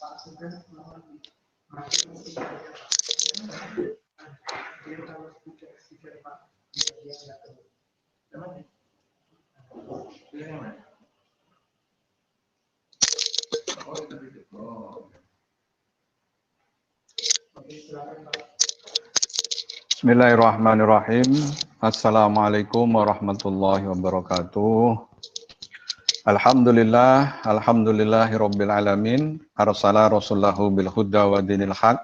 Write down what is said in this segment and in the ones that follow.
Bismillahirrahmanirrahim. Assalamualaikum warahmatullahi wabarakatuh. Alhamdulillahirabbil alamin. Arsala rasulahu bil huda wa dinil haq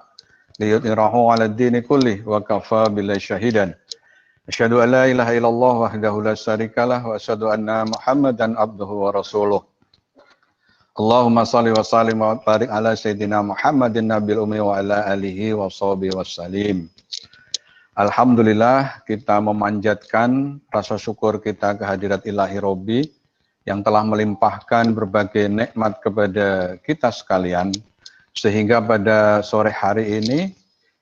liyudhhirahu 'alad dini kullih wa kafa billahi syahidan. Asyhadu an la ilaha illallah wahdahu la syarikalah wa asyhadu anna Muhammadan abduhu wa rasuluh. Allahumma shalli wa sallim wa barik ala sayyidina Muhammadin nabil ummi wa ala alihi wa sahbihi wasallim. Alhamdulillah, kita memanjatkan rasa syukur kita kehadirat Ilahi Robbi yang telah melimpahkan berbagai nikmat kepada kita sekalian, sehingga pada sore hari ini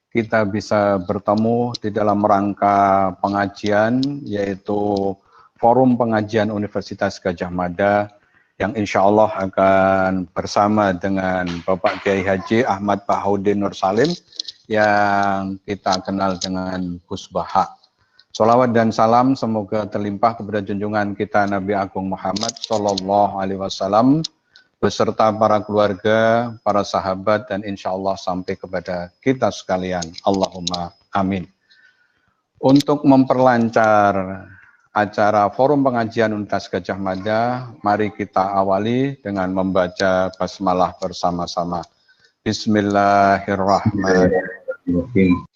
kita bisa bertemu di dalam rangka pengajian, yaitu Forum Pengajian Universitas Gadjah Mada, yang insya Allah akan bersama dengan Bapak Kiai Haji Ahmad Bahoudin Nur Salim, yang kita kenal dengan Gus Baha. Sholawat dan salam semoga terlimpah kepada junjungan kita Nabi Agung Muhammad Sallallahu Alaihi Wasallam beserta para keluarga, para sahabat, dan insya Allah sampai kepada kita sekalian. Allahumma amin. Untuk memperlancar acara Forum Pengajian Universitas Gadjah Mada, mari kita awali dengan membaca basmalah bersama-sama. Bismillahirrahmanirrahim.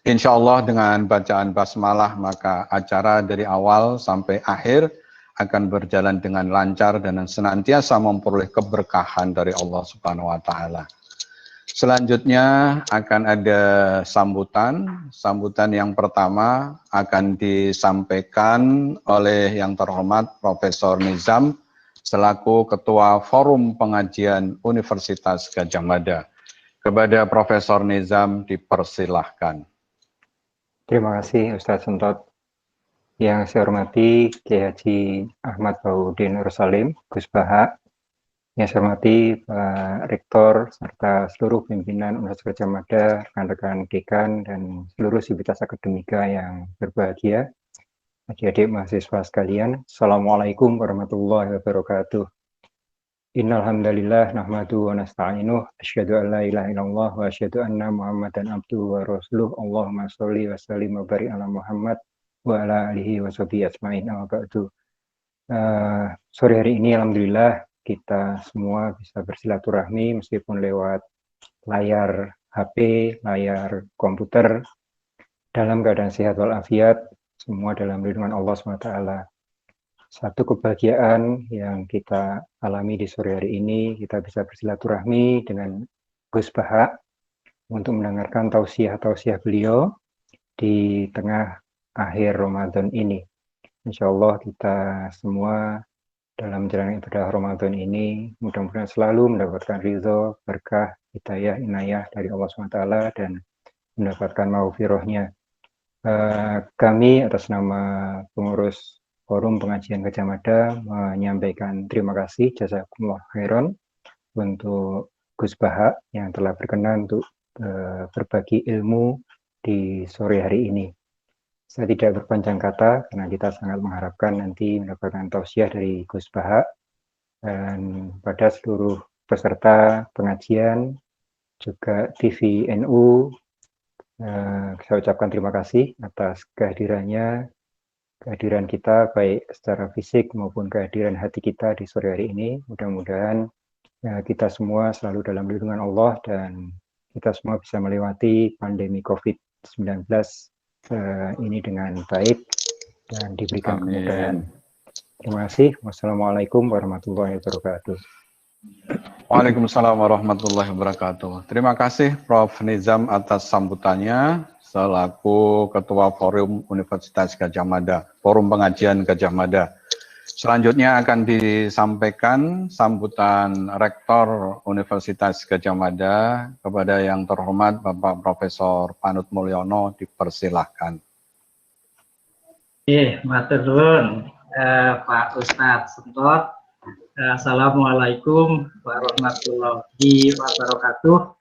Insya Allah dengan bacaan basmalah maka acara dari awal sampai akhir akan berjalan dengan lancar dan senantiasa memperoleh keberkahan dari Allah Subhanahu wa Ta'ala. Selanjutnya akan ada sambutan. Sambutan yang pertama akan disampaikan oleh yang terhormat Profesor Nizam selaku Ketua Forum Pengajian Universitas Gadjah Mada. Kepada Profesor Nizam dipersilahkan. Terima kasih Ustadz Sentot. Yang saya hormati Kiai Haji Ahmad Bahoudin Nur Salim, Gus Baha. Yang saya hormati Pak Rektor serta seluruh pimpinan Universitas Gadjah Mada, rekan-rekan dekan dan seluruh sivitas akademika yang berbahagia. Adik-adik mahasiswa sekalian, Assalamualaikum warahmatullahi wabarakatuh. Innal hamdalillah nahmadu wa nasta'inuh asyhadu an la ilaha illallah wa asyhadu anna Muhammadan abduhu wa rasuluh. Allahumma sholli wa sallim wa barik ala Muhammad wa ala alihi wa sahbihi ajmain. Amma ba'du. Sore hari ini alhamdulillah kita semua bisa bersilaturahmi meskipun lewat layar HP, layar komputer, dalam keadaan sehat walafiat, semua dalam lindungan Allah SWT. Satu kebahagiaan yang kita alami di sore hari ini, kita bisa bersilaturahmi dengan Gus Baha untuk mendengarkan tausiah-tausiah beliau di tengah akhir Ramadan ini. Insya Allah kita semua dalam menjalani ibadah Ramadan ini mudah-mudahan selalu mendapatkan ridho, berkah, hidayah, inayah dari Allah SWT dan mendapatkan maghfirahnya. Kami atas nama pengurus Forum Pengajian Gadjah Mada menyampaikan terima kasih jazakumullah khairan untuk Gus Baha yang telah berkenan untuk berbagi ilmu di sore hari ini. Saya tidak berpanjang kata karena kita sangat mengharapkan nanti mendapatkan tausiah dari Gus Baha, dan pada seluruh peserta pengajian juga TV NU, saya ucapkan terima kasih atas kehadiran kita baik secara fisik maupun kehadiran hati kita di sore hari ini. Mudah-mudahan kita semua selalu dalam lindungan Allah dan kita semua bisa melewati pandemi COVID-19 ini dengan baik dan diberikan kemudahan. Terima kasih. Wassalamualaikum warahmatullahi wabarakatuh. Waalaikumsalam warahmatullahi wabarakatuh. Terima kasih Prof. Nizam atas sambutannya selaku Ketua Forum Universitas Gadjah Mada, Forum Pengajian Gadjah Mada. Selanjutnya akan disampaikan sambutan Rektor Universitas Gadjah Mada kepada yang terhormat Bapak Profesor Panut Mulyono, dipersilahkan. Matur nuwun Pak Ustadz Sentot, Assalamualaikum warahmatullahi wabarakatuh.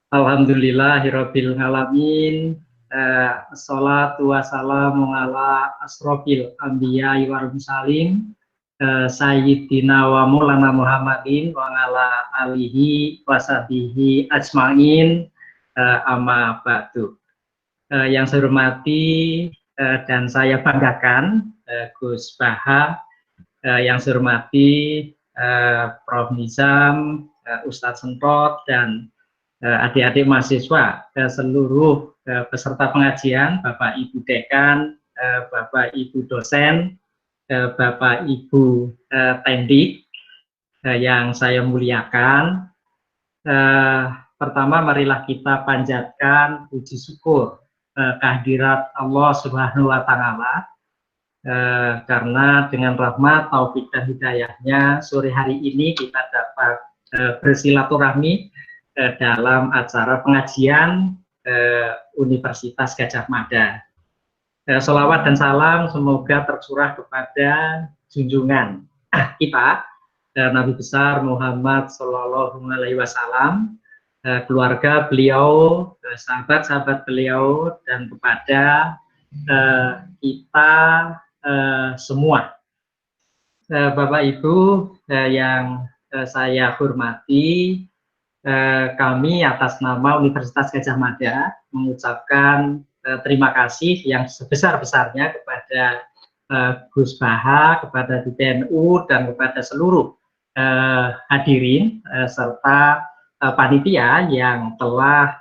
Alhamdulillahirabbil alamin. Assalatu wassalamu ala asrofil anbiya wal mursalin sayyidina wa maulana Muhammadin wa ala alihi washabihi ajmain, amma ba'du. Yang saya hormati dan saya banggakan Gus Baha, yang saya hormati Prof. Nizam, Ustadz Sentot, dan adik-adik mahasiswa, seluruh peserta pengajian, Bapak Ibu Dekan, Bapak Ibu dosen, Bapak Ibu tendik yang saya muliakan. Pertama, marilah kita panjatkan puji syukur kehadirat Allah Subhanahu wa Ta'ala, karena dengan rahmat, taufik dan hidayahnya sore hari ini kita dapat bersilaturahmi dalam acara pengajian Universitas Gadjah Mada. Sholawat dan salam semoga tercurah kepada junjungan kita, Nabi besar Muhammad Sallallahu Alaihi Wasallam, keluarga beliau, sahabat-sahabat beliau, dan kepada kita semua. Bapak Ibu yang saya hormati, kami atas nama Universitas Gadjah Mada mengucapkan terima kasih yang sebesar-besarnya kepada Gus Baha, kepada DPNU, dan kepada seluruh hadirin serta panitia yang telah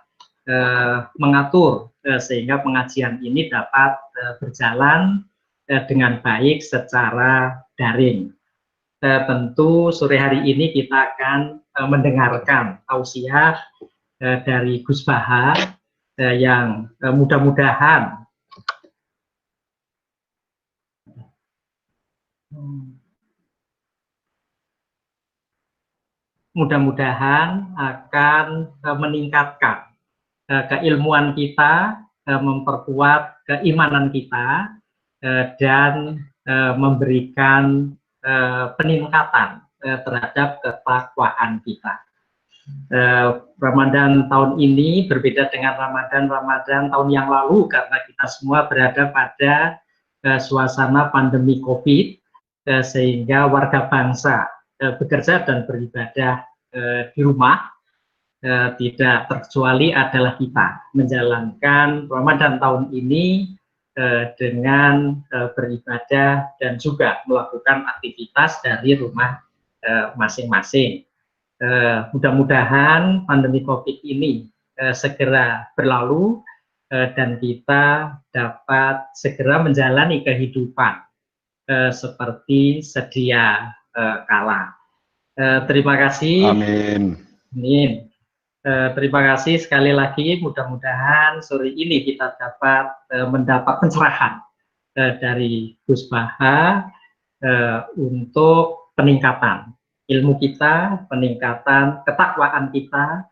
mengatur sehingga pengajian ini dapat berjalan dengan baik secara daring. Tentu sore hari ini kita akan mendengarkan tausiah dari Gus Baha yang mudah-mudahan akan meningkatkan keilmuan kita, memperkuat keimanan kita, dan memberikan peningkatan terhadap ketakwaan kita. Ramadan tahun ini berbeda dengan Ramadan tahun yang lalu karena kita semua berada pada suasana pandemi COVID, sehingga warga bangsa bekerja dan beribadah di rumah. Tidak terkecuali adalah kita menjalankan Ramadan tahun ini dengan beribadah dan juga melakukan aktivitas dari rumah masing-masing. Mudah-mudahan pandemi COVID ini segera berlalu dan kita dapat segera menjalani kehidupan seperti sedia kala. Terima kasih. Amin. Amin. Terima kasih sekali lagi, mudah-mudahan sore ini kita dapat mendapat pencerahan dari Gus Baha untuk peningkatan ilmu kita, peningkatan ketakwaan kita,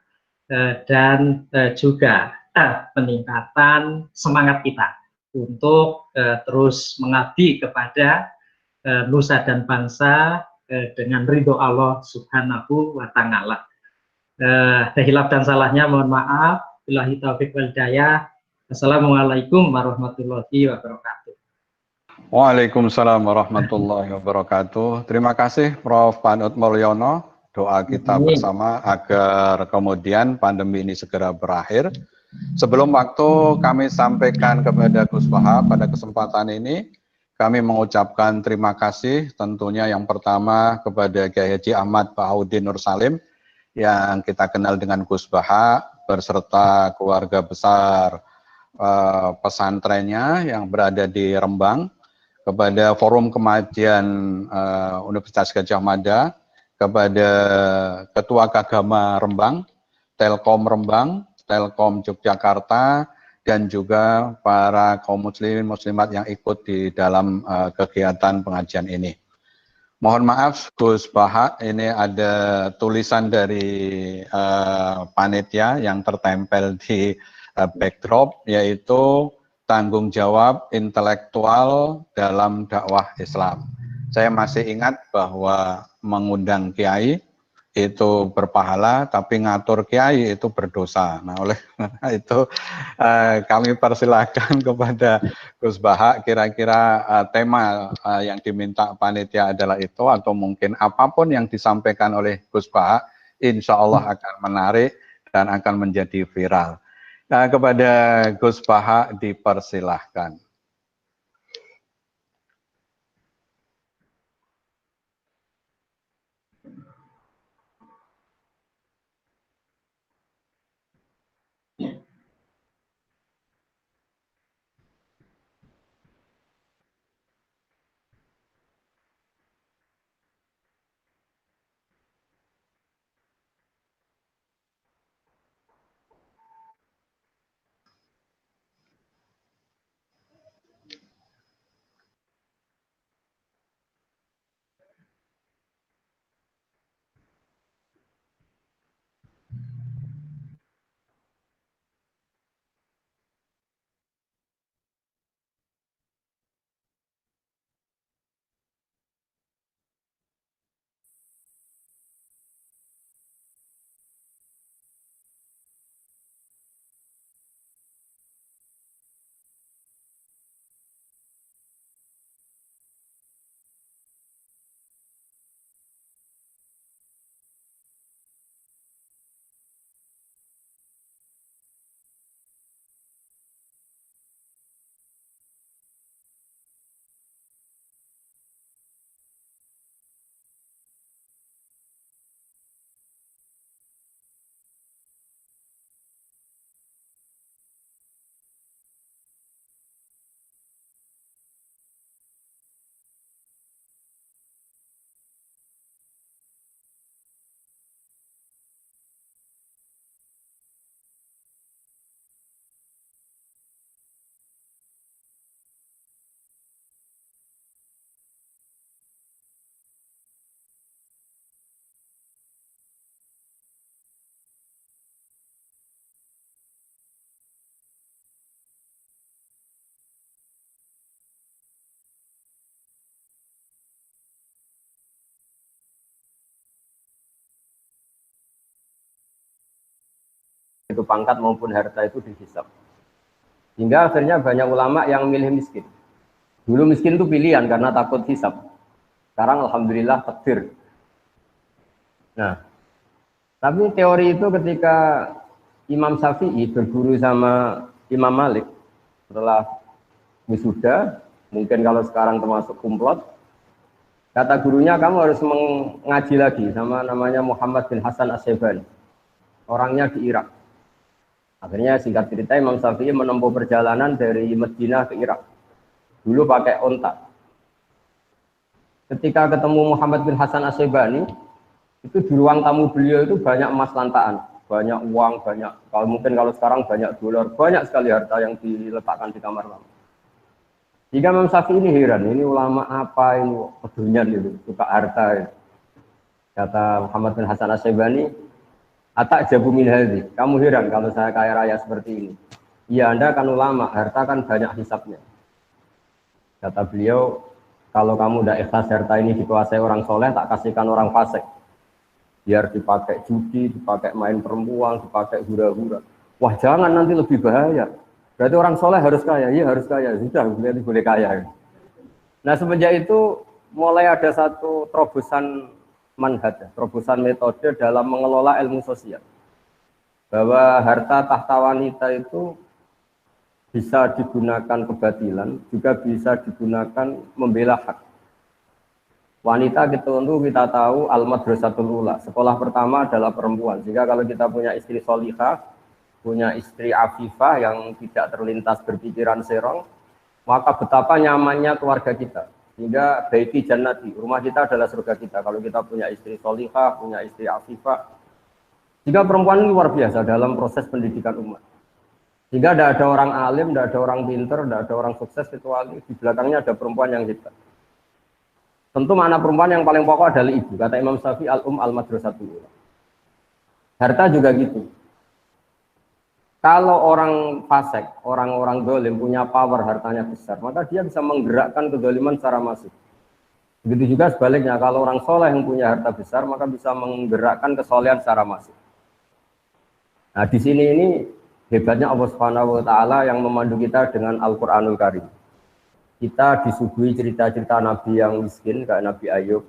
dan juga peningkatan semangat kita untuk terus mengabdi kepada nusa dan bangsa dengan ridho Allah Subhanahu wa Ta'ala. Hilaf dan salahnya mohon maaf. Billahi taufiq wal hidayah. Assalamualaikum warahmatullahi wabarakatuh. Waalaikumsalam warahmatullahi wabarakatuh. Terima kasih Prof. Panut Mulyono. Doa kita bersama agar kemudian pandemi ini segera berakhir. Sebelum waktu kami sampaikan kepada Gus Baha pada kesempatan ini, kami mengucapkan terima kasih tentunya yang pertama kepada Kiai Haji Ahmad Bahauddin Nur Salim yang kita kenal dengan Gus Baha berserta keluarga besar pesantrennya yang berada di Rembang, kepada Forum Kemajian Universitas Gadjah Mada, kepada Ketua Kagama Rembang, Telkom Rembang, Telkom Yogyakarta, dan juga para kaum muslimin muslimat yang ikut di dalam kegiatan pengajian ini. Mohon maaf Gus Baha, ini ada tulisan dari panitia yang tertempel di backdrop, yaitu tanggung jawab intelektual dalam dakwah Islam. Saya masih ingat bahwa mengundang kiai itu berpahala, tapi ngatur kiai itu berdosa. Nah, oleh karena itu kami persilakan kepada Gus Bahak, kira-kira tema yang diminta panitia adalah itu, atau mungkin apapun yang disampaikan oleh Gus Bahak, insya Allah akan menarik dan akan menjadi viral. Nah, kepada Gus Bahak dipersilahkan. Itu pangkat maupun harta itu dihisab. Hingga akhirnya banyak ulama yang milih miskin. Dulu miskin itu pilihan karena takut hisab. Sekarang alhamdulillah takdir. Nah, tapi teori itu ketika Imam Syafi'i berguru sama Imam Malik setelah wisuda, mungkin kalau sekarang termasuk kumplot, kata gurunya kamu harus mengaji lagi sama namanya Muhammad bin Hasan As-Syaibani. Orangnya di Irak. Akhirnya singkat cerita Imam Syafi'i menempuh perjalanan dari Madinah ke Irak. Dulu pakai onta. Ketika ketemu Muhammad bin Hasan As-Syaibani, itu di ruang tamu beliau itu banyak emas lantaan, banyak uang, banyak, kalau mungkin kalau sekarang banyak dolar, banyak sekali harta yang diletakkan di kamar tamu. Jika Imam Syafi'i ini heran, ini ulama apa ini pedunyan itu, suka harta ya. Kata Muhammad bin Hasan As-Syaibani, atak jabu min hadzi. Kamu heran kalau saya kaya raya seperti ini. Iya, Anda kan ulama, harta kan banyak hisapnya. Kata beliau, kalau kamu udah ikhlas harta ini dikuasai orang soleh, tak kasihkan orang fasik. Biar dipakai judi, dipakai main perempuan, dipakai hura-hura. Wah, jangan, nanti lebih bahaya. Berarti orang soleh harus kaya. Iya, harus kaya. Sudah, berarti boleh kaya. Nah, semenjak itu mulai ada satu terobosan manhaj, terobosan metode dalam mengelola ilmu sosial. Bahwa harta tahta wanita itu bisa digunakan kebatilan, juga bisa digunakan membela hak. Wanita kita tahu al-madrasatul ula. Sekolah pertama adalah perempuan. Jika kalau kita punya istri solihah, punya istri afifah yang tidak terlintas berpikiran serong, maka betapa nyamannya keluarga kita. Sehingga baiti jannati, rumah kita adalah surga kita. Kalau kita punya istri solihah, punya istri afifah. Jika perempuan luar biasa dalam proses pendidikan umat. Jika tidak ada orang alim, tidak ada orang pinter, tidak ada orang sukses, kecuali di belakangnya ada perempuan yang hebat. Tentu makna perempuan yang paling pokok adalah ibu. Kata Imam Syafi'i al-madrasatul ula. Harta juga gitu. Kalau orang fasik, orang-orang dolim punya power, hartanya besar, maka dia bisa menggerakkan kedoliman secara masif. Begitu juga sebaliknya, kalau orang soleh yang punya harta besar, maka bisa menggerakkan kesolehan secara masif. Nah, di sini ini hebatnya Allah Subhanahu wa Ta'ala yang memandu kita dengan Al-Qur'anul Karim. Kita disuguhi cerita-cerita Nabi yang miskin, kayak Nabi Ayub,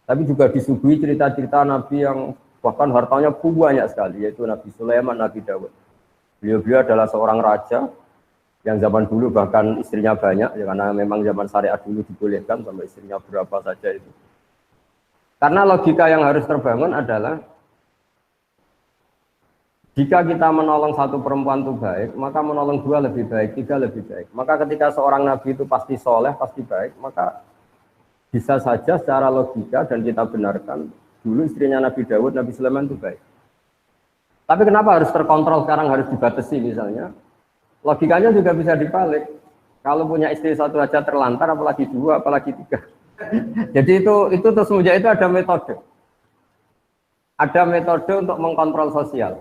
tapi juga disuguhi cerita-cerita Nabi yang bahkan hartanya banyak sekali, yaitu Nabi Sulaiman, Nabi Dawud. Beliau adalah seorang raja yang zaman dulu bahkan istrinya banyak, ya, karena memang zaman syariat dulu dibolehkan sampai istrinya berapa saja itu. Karena logika yang harus terbangun adalah jika kita menolong satu perempuan itu baik, maka menolong dua lebih baik, tiga lebih baik. Maka ketika seorang nabi itu pasti soleh, pasti baik, maka bisa saja secara logika dan kita benarkan dulu istrinya Nabi Dawud, Nabi Sulaiman itu baik. Tapi kenapa harus terkontrol sekarang, harus dibatasi misalnya? Logikanya juga bisa dibalik. Kalau punya istri satu aja terlantar, apalagi dua, apalagi tiga. Jadi itu terus semenjak itu ada metode. Ada metode untuk mengkontrol sosial.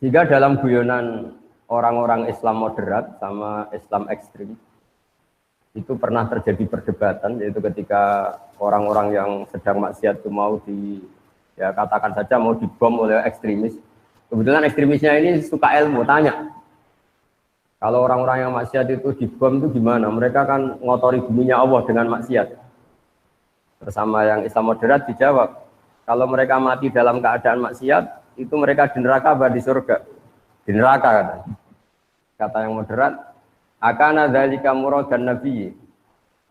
Jika dalam guyonan orang-orang Islam moderat sama Islam ekstrim, itu pernah terjadi perdebatan, yaitu ketika orang-orang yang sedang maksiat itu mau ya katakan saja mau dibom oleh ekstremis. Kebetulan ekstremisnya ini suka ilmu, tanya. Kalau orang-orang yang maksiat itu dibom itu gimana? Mereka kan ngotori buminya Allah dengan maksiat. Bersama yang Islam moderat dijawab, kalau mereka mati dalam keadaan maksiat, itu mereka di neraka apa di surga? Di neraka katanya. Kata yang moderat, akana dzalika muradan nabi.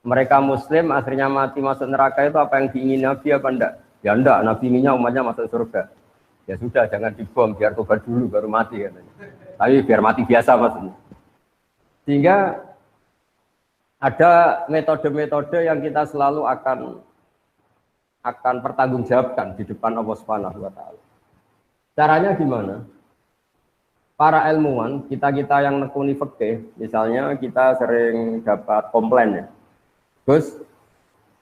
Mereka muslim akhirnya mati masuk neraka itu apa yang diingini Nabi apa enggak? Ya enggak, Nabi inginnya umatnya masuk surga. Ya sudah, jangan dibom, biar tobat dulu baru mati katanya. Tapi biar mati biasa maksudnya. Sehingga ada metode-metode yang kita selalu akan pertanggungjawabkan di depan Allah Subhanahu wa Ta'ala. Caranya gimana? Para ilmuwan, kita yang nekuni fikih, misalnya kita sering dapat komplain ya. Terus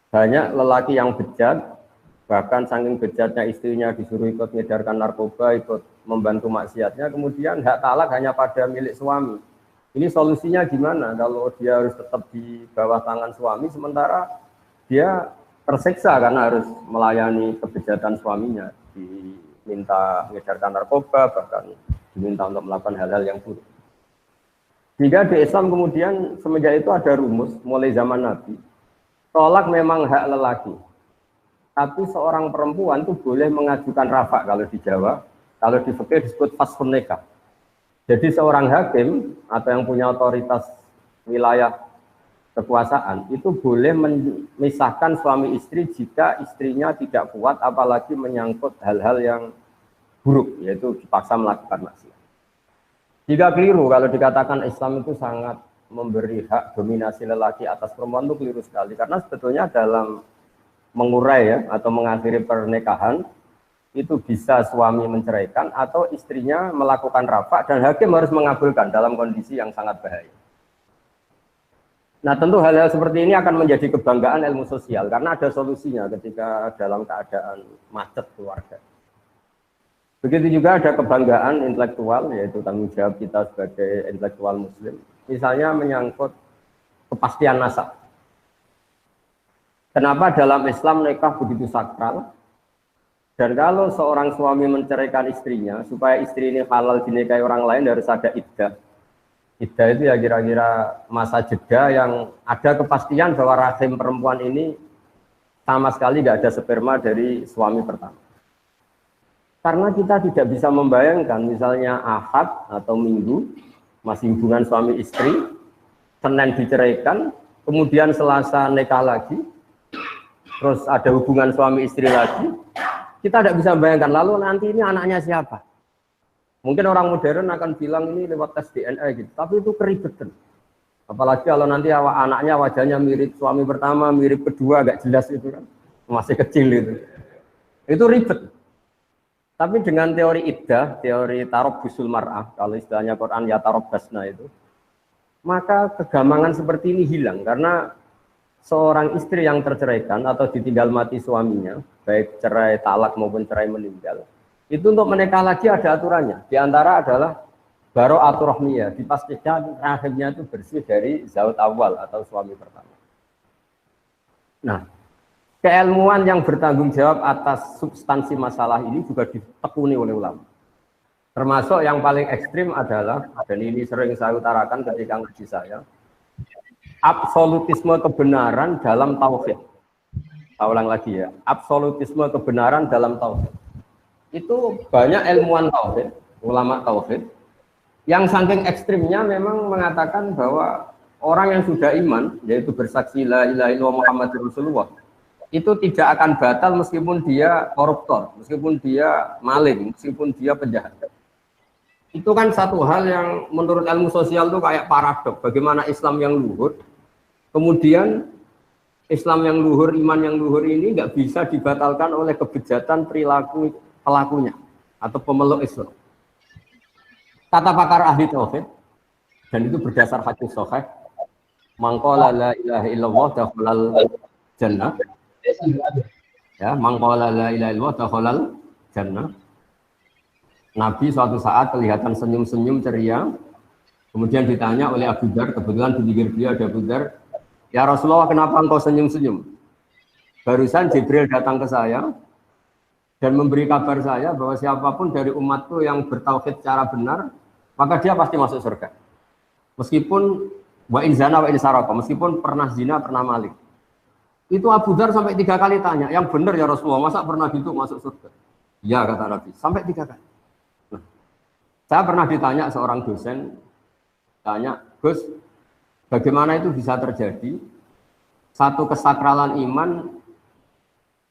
banyak lelaki yang bejat, bahkan saking bejatnya istrinya disuruh ikut ngedarkan narkoba, ikut membantu maksiatnya, kemudian hak talak hanya pada milik suami. Ini solusinya gimana kalau dia harus tetap di bawah tangan suami, sementara dia tersiksa karena harus melayani kebejatan suaminya, diminta ngedarkan narkoba, bahkan diminta untuk melakukan hal-hal yang buruk. Jika di Islam kemudian semenjak itu ada rumus, mulai zaman Nabi, tolak memang hak lelaki. Tapi seorang perempuan itu boleh mengajukan rafa kalau di Jawa, kalau di fikih disebut faskhun nikah. Jadi seorang hakim atau yang punya otoritas wilayah kekuasaan itu boleh memisahkan suami istri jika istrinya tidak kuat, apalagi menyangkut hal-hal yang buruk, yaitu dipaksa melakukan maksiat. Jika keliru kalau dikatakan Islam itu sangat memberi hak dominasi lelaki atas perempuan, itu keliru sekali, karena sebetulnya dalam mengurai ya atau mengakhiri pernikahan itu bisa suami menceraikan atau istrinya melakukan rafa dan hakim harus mengabulkan dalam kondisi yang sangat bahaya. Nah, tentu hal-hal seperti ini akan menjadi kebanggaan ilmu sosial karena ada solusinya ketika dalam keadaan macet keluarga. Begitu juga ada kebanggaan intelektual, yaitu tanggung jawab kita sebagai intelektual muslim, misalnya menyangkut kepastian nasab. Kenapa dalam Islam nikah begitu sakral? Dan kalau seorang suami menceraikan istrinya, supaya istri ini halal dinikahi orang lain harus ada iddah. Iddah itu ya kira-kira masa jeda yang ada kepastian bahwa rahim perempuan ini sama sekali nggak ada sperma dari suami pertama. Karena kita tidak bisa membayangkan misalnya Ahad atau Minggu masih hubungan suami istri, Senin diceraikan, kemudian Selasa nikah lagi, terus ada hubungan suami istri lagi, kita tidak bisa membayangkan, lalu nanti ini anaknya siapa? Mungkin orang modern akan bilang ini lewat tes DNA gitu, tapi itu keribetan. Apalagi kalau nanti anaknya wajahnya mirip suami pertama, mirip kedua, agak jelas itu kan, masih kecil itu. Itu ribet. Tapi dengan teori iddah, teori tarabbusul mar'ah, kalau istilahnya Quran ya tarabbasna itu, maka kegamangan seperti ini hilang, karena seorang istri yang terceraikan atau ditinggal mati suaminya, baik cerai talak maupun cerai meninggal, Itu untuk menikah lagi ada aturannya. Di antara adalah baro'atur rahmiyah, dipastikan rahimnya itu bersih dari zaut awal atau suami pertama. Nah, keilmuan yang bertanggung jawab atas substansi masalah ini juga ditekuni oleh ulama. Termasuk yang paling ekstrim adalah, dan ini sering saya utarakan ketika ngaji saya, absolutisme kebenaran dalam tauhid. Saya ulang lagi ya, absolutisme kebenaran dalam tauhid. Itu banyak ilmuwan tauhid, ulama tauhid, yang saking ekstrimnya memang mengatakan bahwa orang yang sudah iman, yaitu bersaksi la ilaha illallah Muhammadur Rasulullah, itu tidak akan batal meskipun dia koruptor, meskipun dia maling, meskipun dia penjahat. Itu kan satu hal yang menurut ilmu sosial itu kayak paradok. Bagaimana Islam yang luhur, kemudian Islam yang luhur, iman yang luhur ini nggak bisa dibatalkan oleh kebejatan perilaku pelakunya atau pemeluk Islam. Kata pakar ahli tauhid, dan itu berdasar hadis sahih, mangqala la ilaha illallah dakhalal jannah. Ya, mangqala la ilaha illallah dakhalal jannah. Nabi suatu saat kelihatan senyum-senyum ceria, kemudian ditanya oleh Abu Dzar, kebetulan di pinggir dia ada Abu Dzar, ya Rasulullah kenapa engkau senyum-senyum? Barusan Jibril datang ke saya dan memberi kabar saya bahwa siapapun dari umatku yang bertauhid secara benar, maka dia pasti masuk surga. Meskipun wa in zana wa in saraka, meskipun pernah zina, pernah maling. Itu Abu Dzar sampai 3 kali tanya, yang benar ya Rasulullah, masa pernah gitu masuk surga? Ya kata Nabi, sampai 3 kali. Saya pernah ditanya seorang dosen, tanya, Gus, bagaimana itu bisa terjadi satu kesakralan iman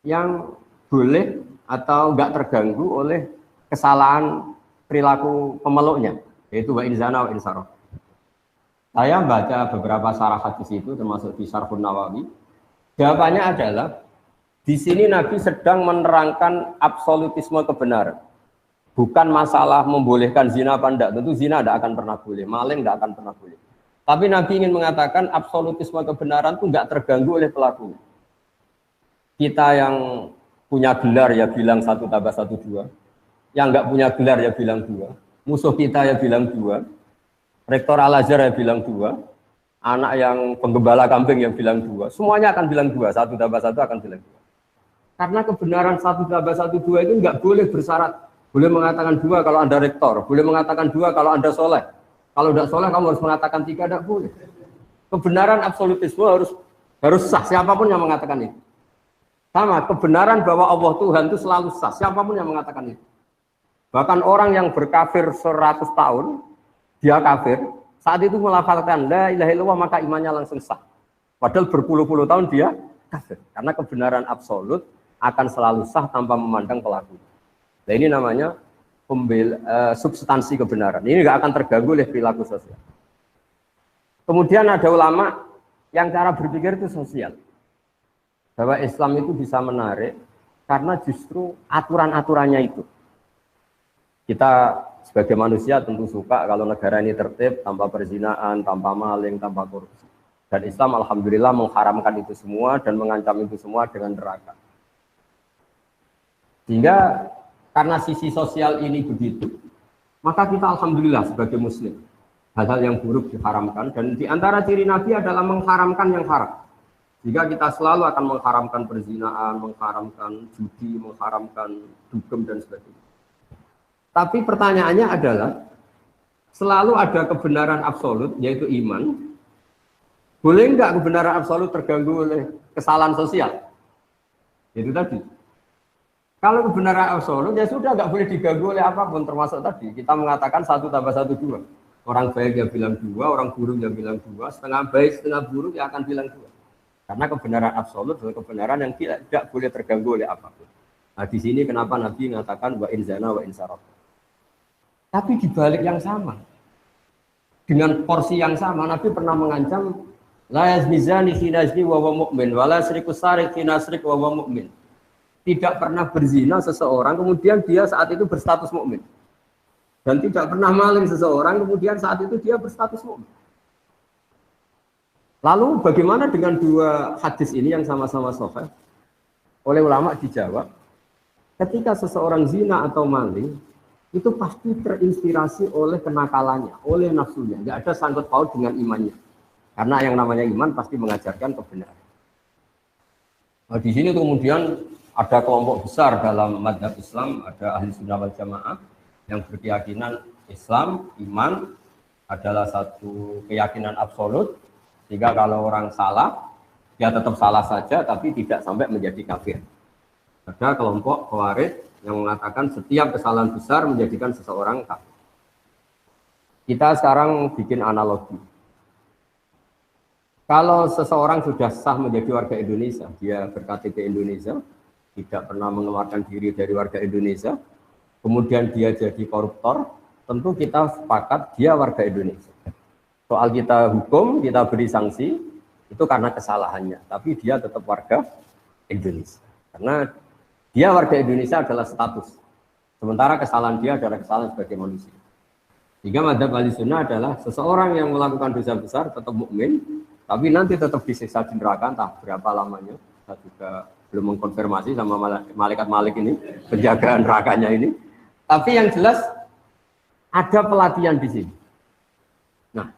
yang boleh atau enggak terganggu oleh kesalahan perilaku pemeluknya, yaitu wa in zana wa in saraq. Saya baca beberapa syarah hadis itu, termasuk di Syarhun Nawawi. Jawabannya adalah, di sini Nabi sedang menerangkan absolutisme kebenaran. Bukan masalah membolehkan zina apa enggak, tentu zina tidak akan pernah boleh, maling tidak akan pernah boleh. Tapi Nabi ingin mengatakan absolutisme kebenaran itu enggak terganggu oleh pelakunya. Kita yang punya gelar ya bilang 1 tambah 1 2, yang enggak punya gelar ya bilang 2, musuh kita ya bilang 2, rektor Al-Azhar ya bilang 2, anak yang penggembala kambing yang bilang 2, semuanya akan bilang 2, 1 tambah 1 akan bilang 2. Karena kebenaran 1 tambah 1 2 itu enggak boleh bersyarat. Boleh mengatakan 2 kalau Anda rektor, boleh mengatakan 2 kalau Anda soleh. Kalau tidak soleh kamu harus mengatakan 3, tidak boleh. Kebenaran absolutisme harus sah, siapapun yang mengatakan itu. Sama, kebenaran bahwa Allah Tuhan itu selalu sah, siapapun yang mengatakan itu. Bahkan orang yang berkafir 100 tahun, dia kafir, saat itu melafalkan la ilaha illallah maka imannya langsung sah. Padahal berpuluh-puluh tahun dia kafir. Karena kebenaran absolut akan selalu sah tanpa memandang pelaku. Nah ini namanya substansi kebenaran. Ini nggak akan terganggu oleh perilaku sosial. Kemudian ada ulama yang cara berpikir itu sosial. Bahwa Islam itu bisa menarik karena justru aturan-aturannya itu. Kita sebagai manusia tentu suka kalau negara ini tertib, tanpa perzinaan, tanpa maling, tanpa korupsi. Dan Islam alhamdulillah mengharamkan itu semua dan mengancam itu semua dengan neraka. Sehingga karena sisi sosial ini begitu, maka kita alhamdulillah sebagai muslim, hal-hal yang buruk diharamkan, dan di antara ciri Nabi adalah mengharamkan yang haram. Jika kita selalu akan mengharamkan perzinaan, mengharamkan judi, mengharamkan dugem dan sebagainya. Tapi pertanyaannya adalah, selalu ada kebenaran absolut, yaitu iman. Boleh enggak kebenaran absolut terganggu oleh kesalahan sosial? Itu tadi. Kalau kebenaran absolut, ya sudah nggak boleh diganggu oleh apapun, termasuk tadi. Kita mengatakan 1 tambah 1 2. Orang baik yang bilang 2, orang buruk yang bilang 2, setengah baik, setengah buruk yang akan bilang 2. Karena kebenaran absolut adalah kebenaran yang tidak boleh terganggu oleh apapun. Nah di sini kenapa Nabi mengatakan wa in zana wa in saraq. Tapi di balik yang sama, dengan porsi yang sama, Nabi pernah mengancam la yazni zani hina yazni wa huwa mu'min, wa la yasriqu sariq hina yasriq wa huwa mu'min. Tidak pernah berzina seseorang, kemudian dia saat itu berstatus mukmin. Dan tidak pernah maling seseorang, kemudian saat itu dia berstatus mukmin. Lalu bagaimana dengan 2 hadis ini yang sama-sama sahih? Oleh ulama dijawab, ketika seseorang zina atau maling, itu pasti terinspirasi oleh kenakalannya, oleh nafsunya. Nggak ada sangkut paut dengan imannya. Karena yang namanya iman pasti mengajarkan kebenaran. Nah, di sini kemudian ada kelompok besar dalam mazhab Islam, ada ahli sunnah wal jamaah yang berkeyakinan Islam, iman adalah satu keyakinan absolut, sehingga kalau orang salah, dia tetap salah saja, tapi tidak sampai menjadi kafir. Ada kelompok Khawarij yang mengatakan setiap kesalahan besar menjadikan seseorang kafir. Kita sekarang bikin analogi. Kalau seseorang sudah sah menjadi warga Indonesia, dia berKTP Indonesia, tidak pernah mengeluarkan diri dari warga Indonesia, kemudian dia jadi koruptor, tentu kita sepakat dia warga Indonesia. Soal kita hukum, kita beri sanksi, itu karena kesalahannya, tapi dia tetap warga Indonesia. Karena dia warga Indonesia adalah status, sementara kesalahan dia adalah kesalahan sebagai manusia. Sehingga mazhab Ahlussunnah adalah seseorang yang melakukan dosa besar tetap mukmin, tapi nanti tetap disiksa di neraka, entah berapa lamanya. Saya juga belum mengkonfirmasi sama malaikat Malik ini, penjagaan nerakanya ini. Tapi yang jelas ada pelatihan di sini. Nah,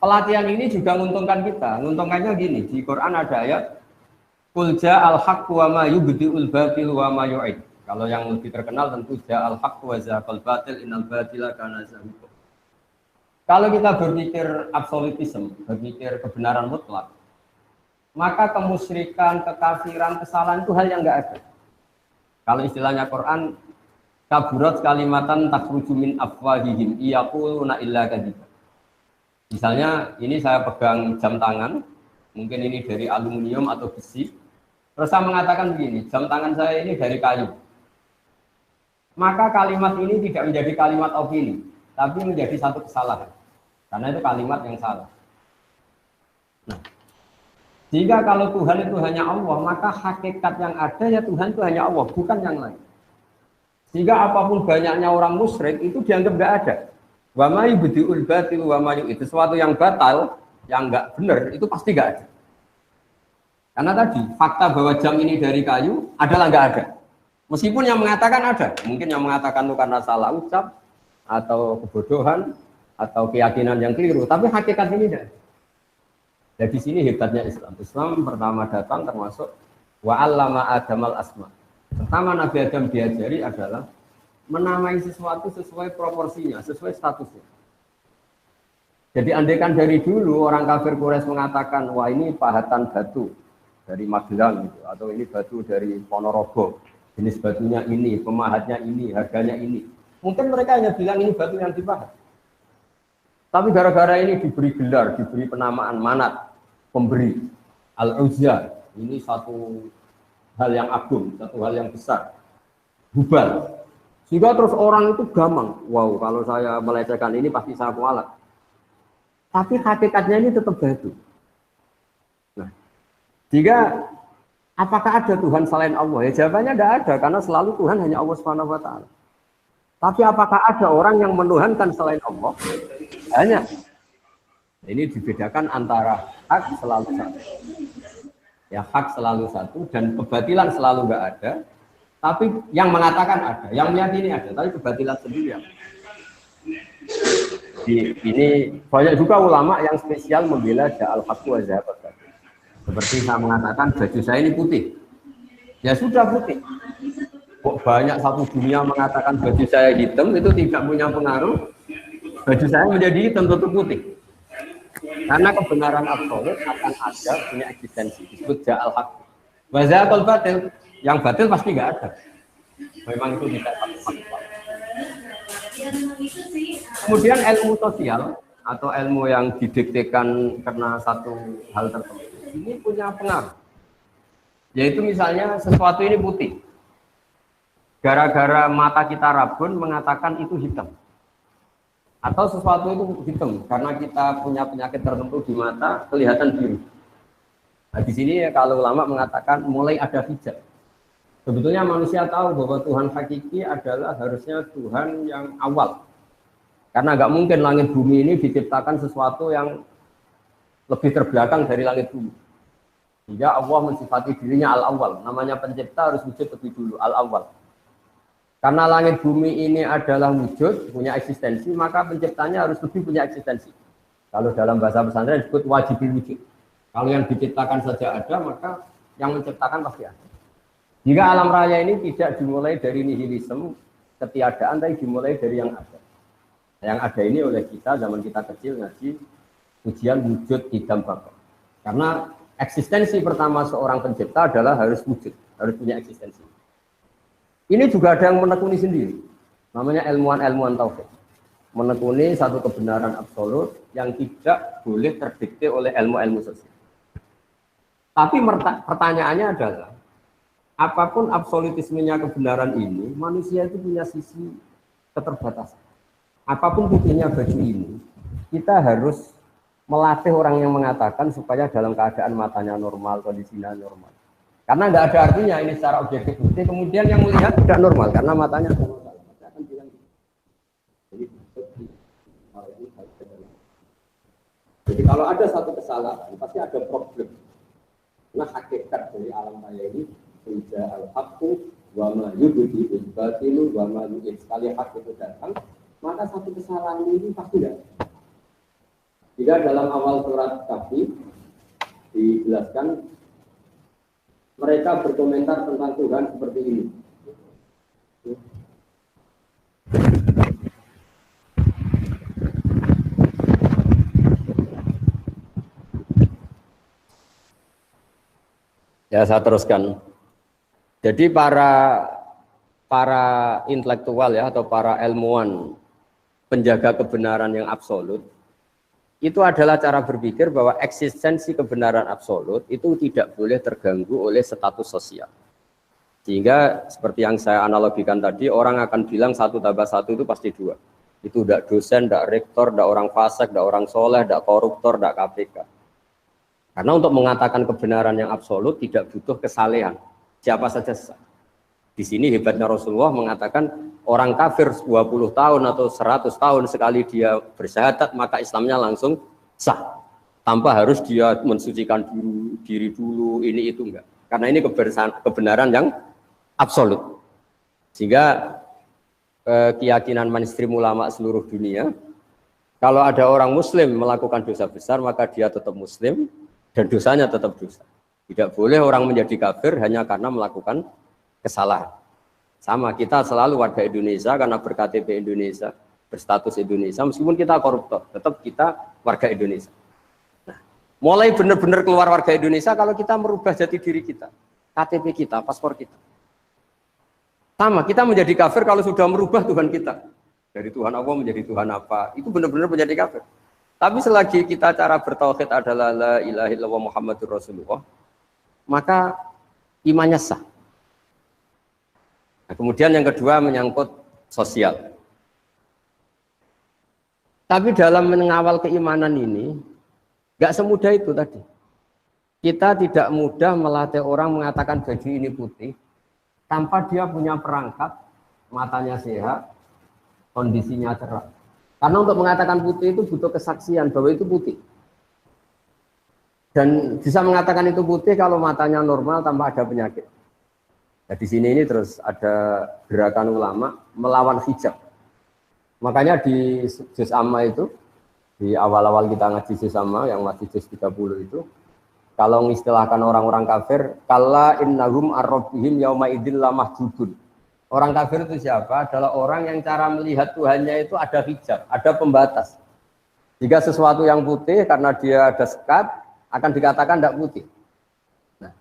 pelatihan ini juga menguntungkan kita. Menguntungkannya gini, di Quran ada ayat Qul ja'al haqq wa ma yubdi'ul batil wa ma yu'id. Kalau yang lebih terkenal tentu ja'al haqq wa zaqal batil innal batila kana zahuqa. Kalau kita berpikir absolutisme, berpikir kebenaran mutlak, maka kemusyrikan, kekafiran, kesalahan itu hal yang enggak ada. Kalau istilahnya Quran, kaburat kalimatan takhruju min afwahihim yaquluna illa kadziba. Misalnya ini saya pegang jam tangan, mungkin ini dari aluminium atau besi. Terus saya mengatakan begini, jam tangan saya ini dari kayu. Maka kalimat ini tidak menjadi kalimat opini, tapi menjadi satu kesalahan. Karena itu kalimat yang salah. Nah, jika kalau Tuhan itu hanya Allah, maka hakikat yang ada ya Tuhan itu hanya Allah, bukan yang lain. Sehingga apapun banyaknya orang musyrik itu dianggap nggak ada. Wa ma yubdi'ul batil wa ma yu'id. Sesuatu yang batal, yang nggak benar, itu pasti nggak ada. Karena tadi, fakta bahwa jam ini dari kayu adalah nggak ada. Meskipun yang mengatakan ada. Mungkin yang mengatakan itu karena salah ucap, atau kebodohan, atau keyakinan yang keliru. Tapi hakikat ini tidak. Jadi di sini hebatnya Islam. Islam pertama datang termasuk wa'allama adamal asma. Pertama Nabi Adam diajari adalah menamai sesuatu sesuai proporsinya, sesuai statusnya. Jadi andaikan dari dulu orang kafir Quraisy mengatakan, wah ini pahatan batu dari Magelang gitu, atau ini batu dari Ponorogo, jenis batunya ini, pemahatnya ini, harganya ini. Mungkin mereka hanya bilang ini batu yang dipahat. Tapi gara-gara ini diberi gelar, diberi penamaan manat, pemberi, al-uzza, ini satu hal yang agung, satu hal yang besar, hubal. Sehingga terus orang itu gampang, wow kalau saya melecehkan ini pasti saya kualat. Tapi hakikatnya ini tetap batu. Nah, jika apakah ada Tuhan selain Allah? Ya jawabannya tidak ada, karena selalu Tuhan hanya Allah Subhanahu wa Ta'ala. Tapi apakah ada orang yang menuhankan selain Allah? Hanya. Ini dibedakan antara hak selalu satu. Ya hak selalu satu dan kebatilan selalu nggak ada. Tapi yang mengatakan ada, yang meyakini ada, tapi kebatilan sendiri. Ini banyak juga ulama yang spesial membela ja'al haqqu wa zahaqal batil. Seperti saya mengatakan baju saya ini putih. Ya sudah putih. Kok banyak satu dunia mengatakan baju saya hitam, itu tidak punya pengaruh. Baju saya menjadi hitam tentu putih. Karena kebenaran absolut akan ada, punya eksistensi. Disebut ja'al haqqu wa zahaqal batil. Yang batil pasti nggak ada. Memang itu tidak faktual. Kemudian ilmu sosial atau ilmu yang didiktekan karena satu hal tertentu ini punya pengaruh. Yaitu misalnya sesuatu ini putih. Gara-gara mata kita rabun mengatakan itu hitam. Atau sesuatu itu hitam karena kita punya penyakit tertentu di mata kelihatan biru. Nah, di sini ya, kalau ulama mengatakan mulai ada hijab. Sebetulnya manusia tahu bahwa Tuhan hakiki adalah harusnya Tuhan yang awal. Karena nggak mungkin langit bumi ini diciptakan sesuatu yang lebih terbelakang dari langit bumi. Sehingga Allah mensifati dirinya al-awwal. Namanya pencipta harus wujud lebih dulu, al-awwal. Karena langit bumi ini adalah wujud, punya eksistensi, maka penciptanya harus lebih punya eksistensi. Kalau dalam bahasa pesantren disebut wajibul wujud. Kalau yang diciptakan saja ada, maka yang menciptakan pasti ada. Jika alam raya ini tidak dimulai dari nihilisme, ketiadaan, tapi dimulai dari yang ada. Yang ada ini oleh kita, zaman kita kecil ngaji, ujian wujud idam bapak. Karena eksistensi pertama seorang pencipta adalah harus wujud, harus punya eksistensi. Ini juga ada yang menekuni sendiri, namanya ilmuwan-ilmuwan tauhid. Menekuni satu kebenaran absolut yang tidak boleh terdikte oleh ilmu-ilmu sosial. Tapi pertanyaannya adalah, apapun absolutismenya kebenaran ini, manusia itu punya sisi keterbatasan. Apapun putihnya baju ini, kita harus melatih orang yang mengatakan supaya dalam keadaan matanya normal, kondisinya normal. Karena nggak ada artinya ini secara objektif putih, kemudian yang melihat tidak normal karena matanya normal. Jadi kalau ada satu kesalahan, pasti ada problem. Nah hakikat dari alam raya ini, Ija al-haqqu wa ma yudhi'ul batilu wa ma yu'id. Sekali hak itu datang, maka satu kesalahan ini pasti ada. Jika dalam awal surat Kahfi dijelaskan, mereka berkomentar tentang Tuhan seperti ini. Ya, saya teruskan. Jadi para intelektual ya atau para ilmuwan penjaga kebenaran yang absolut itu adalah cara berpikir bahwa eksistensi kebenaran absolut itu tidak boleh terganggu oleh status sosial. Sehingga seperti yang saya analogikan tadi, orang akan bilang 1 tambah 1 itu pasti 2. Itu tidak dosen, tidak rektor, tidak orang fasik, tidak orang soleh, tidak koruptor, tidak KPK. Karena untuk mengatakan kebenaran yang absolut tidak butuh kesalehan. Siapa saja sah. Di sini hebatnya Rasulullah mengatakan orang kafir 20 tahun atau 100 tahun sekali dia bersyahadat maka Islamnya langsung sah. Tanpa harus dia mensucikan diri dulu, ini itu enggak. Karena ini kebenaran yang absolut. Sehingga keyakinan mainstream ulama seluruh dunia, kalau ada orang muslim melakukan dosa besar maka dia tetap muslim dan dosanya tetap dosa. Tidak boleh orang menjadi kafir hanya karena melakukan kesalahan. Sama, kita selalu warga Indonesia karena berKTP Indonesia, berstatus Indonesia, meskipun kita koruptor, tetap kita warga Indonesia. Nah, mulai benar-benar keluar warga Indonesia kalau kita merubah jati diri kita, KTP kita, paspor kita. Sama, kita menjadi kafir kalau sudah merubah Tuhan kita. Dari Tuhan Allah menjadi Tuhan apa, itu benar-benar menjadi kafir. Tapi selagi kita cara bertauhid adalah la ilaha illallah Muhammadur Rasulullah, maka imannya sah. Nah, kemudian yang kedua menyangkut sosial. Tapi dalam mengawal keimanan ini, nggak semudah itu tadi. Kita tidak mudah melatih orang mengatakan baju ini putih, tanpa dia punya perangkat, matanya sehat, kondisinya cerah. Karena untuk mengatakan putih itu butuh kesaksian bahwa itu putih. Dan bisa mengatakan itu putih kalau matanya normal tanpa ada penyakit. Nah, di sini ini terus ada gerakan ulama melawan hijab. Makanya di juz amma itu, di awal-awal kita ngaji juz amma yang masih juz 30 itu, kalau mengistilahkan orang-orang kafir, kalla innahum ar-rabbihim yauma idzil lamahjubun. Orang kafir itu siapa? Adalah orang yang cara melihat Tuhannya itu ada hijab, ada pembatas. Jika sesuatu yang putih karena dia ada sekat, akan dikatakan tidak putih. Nah,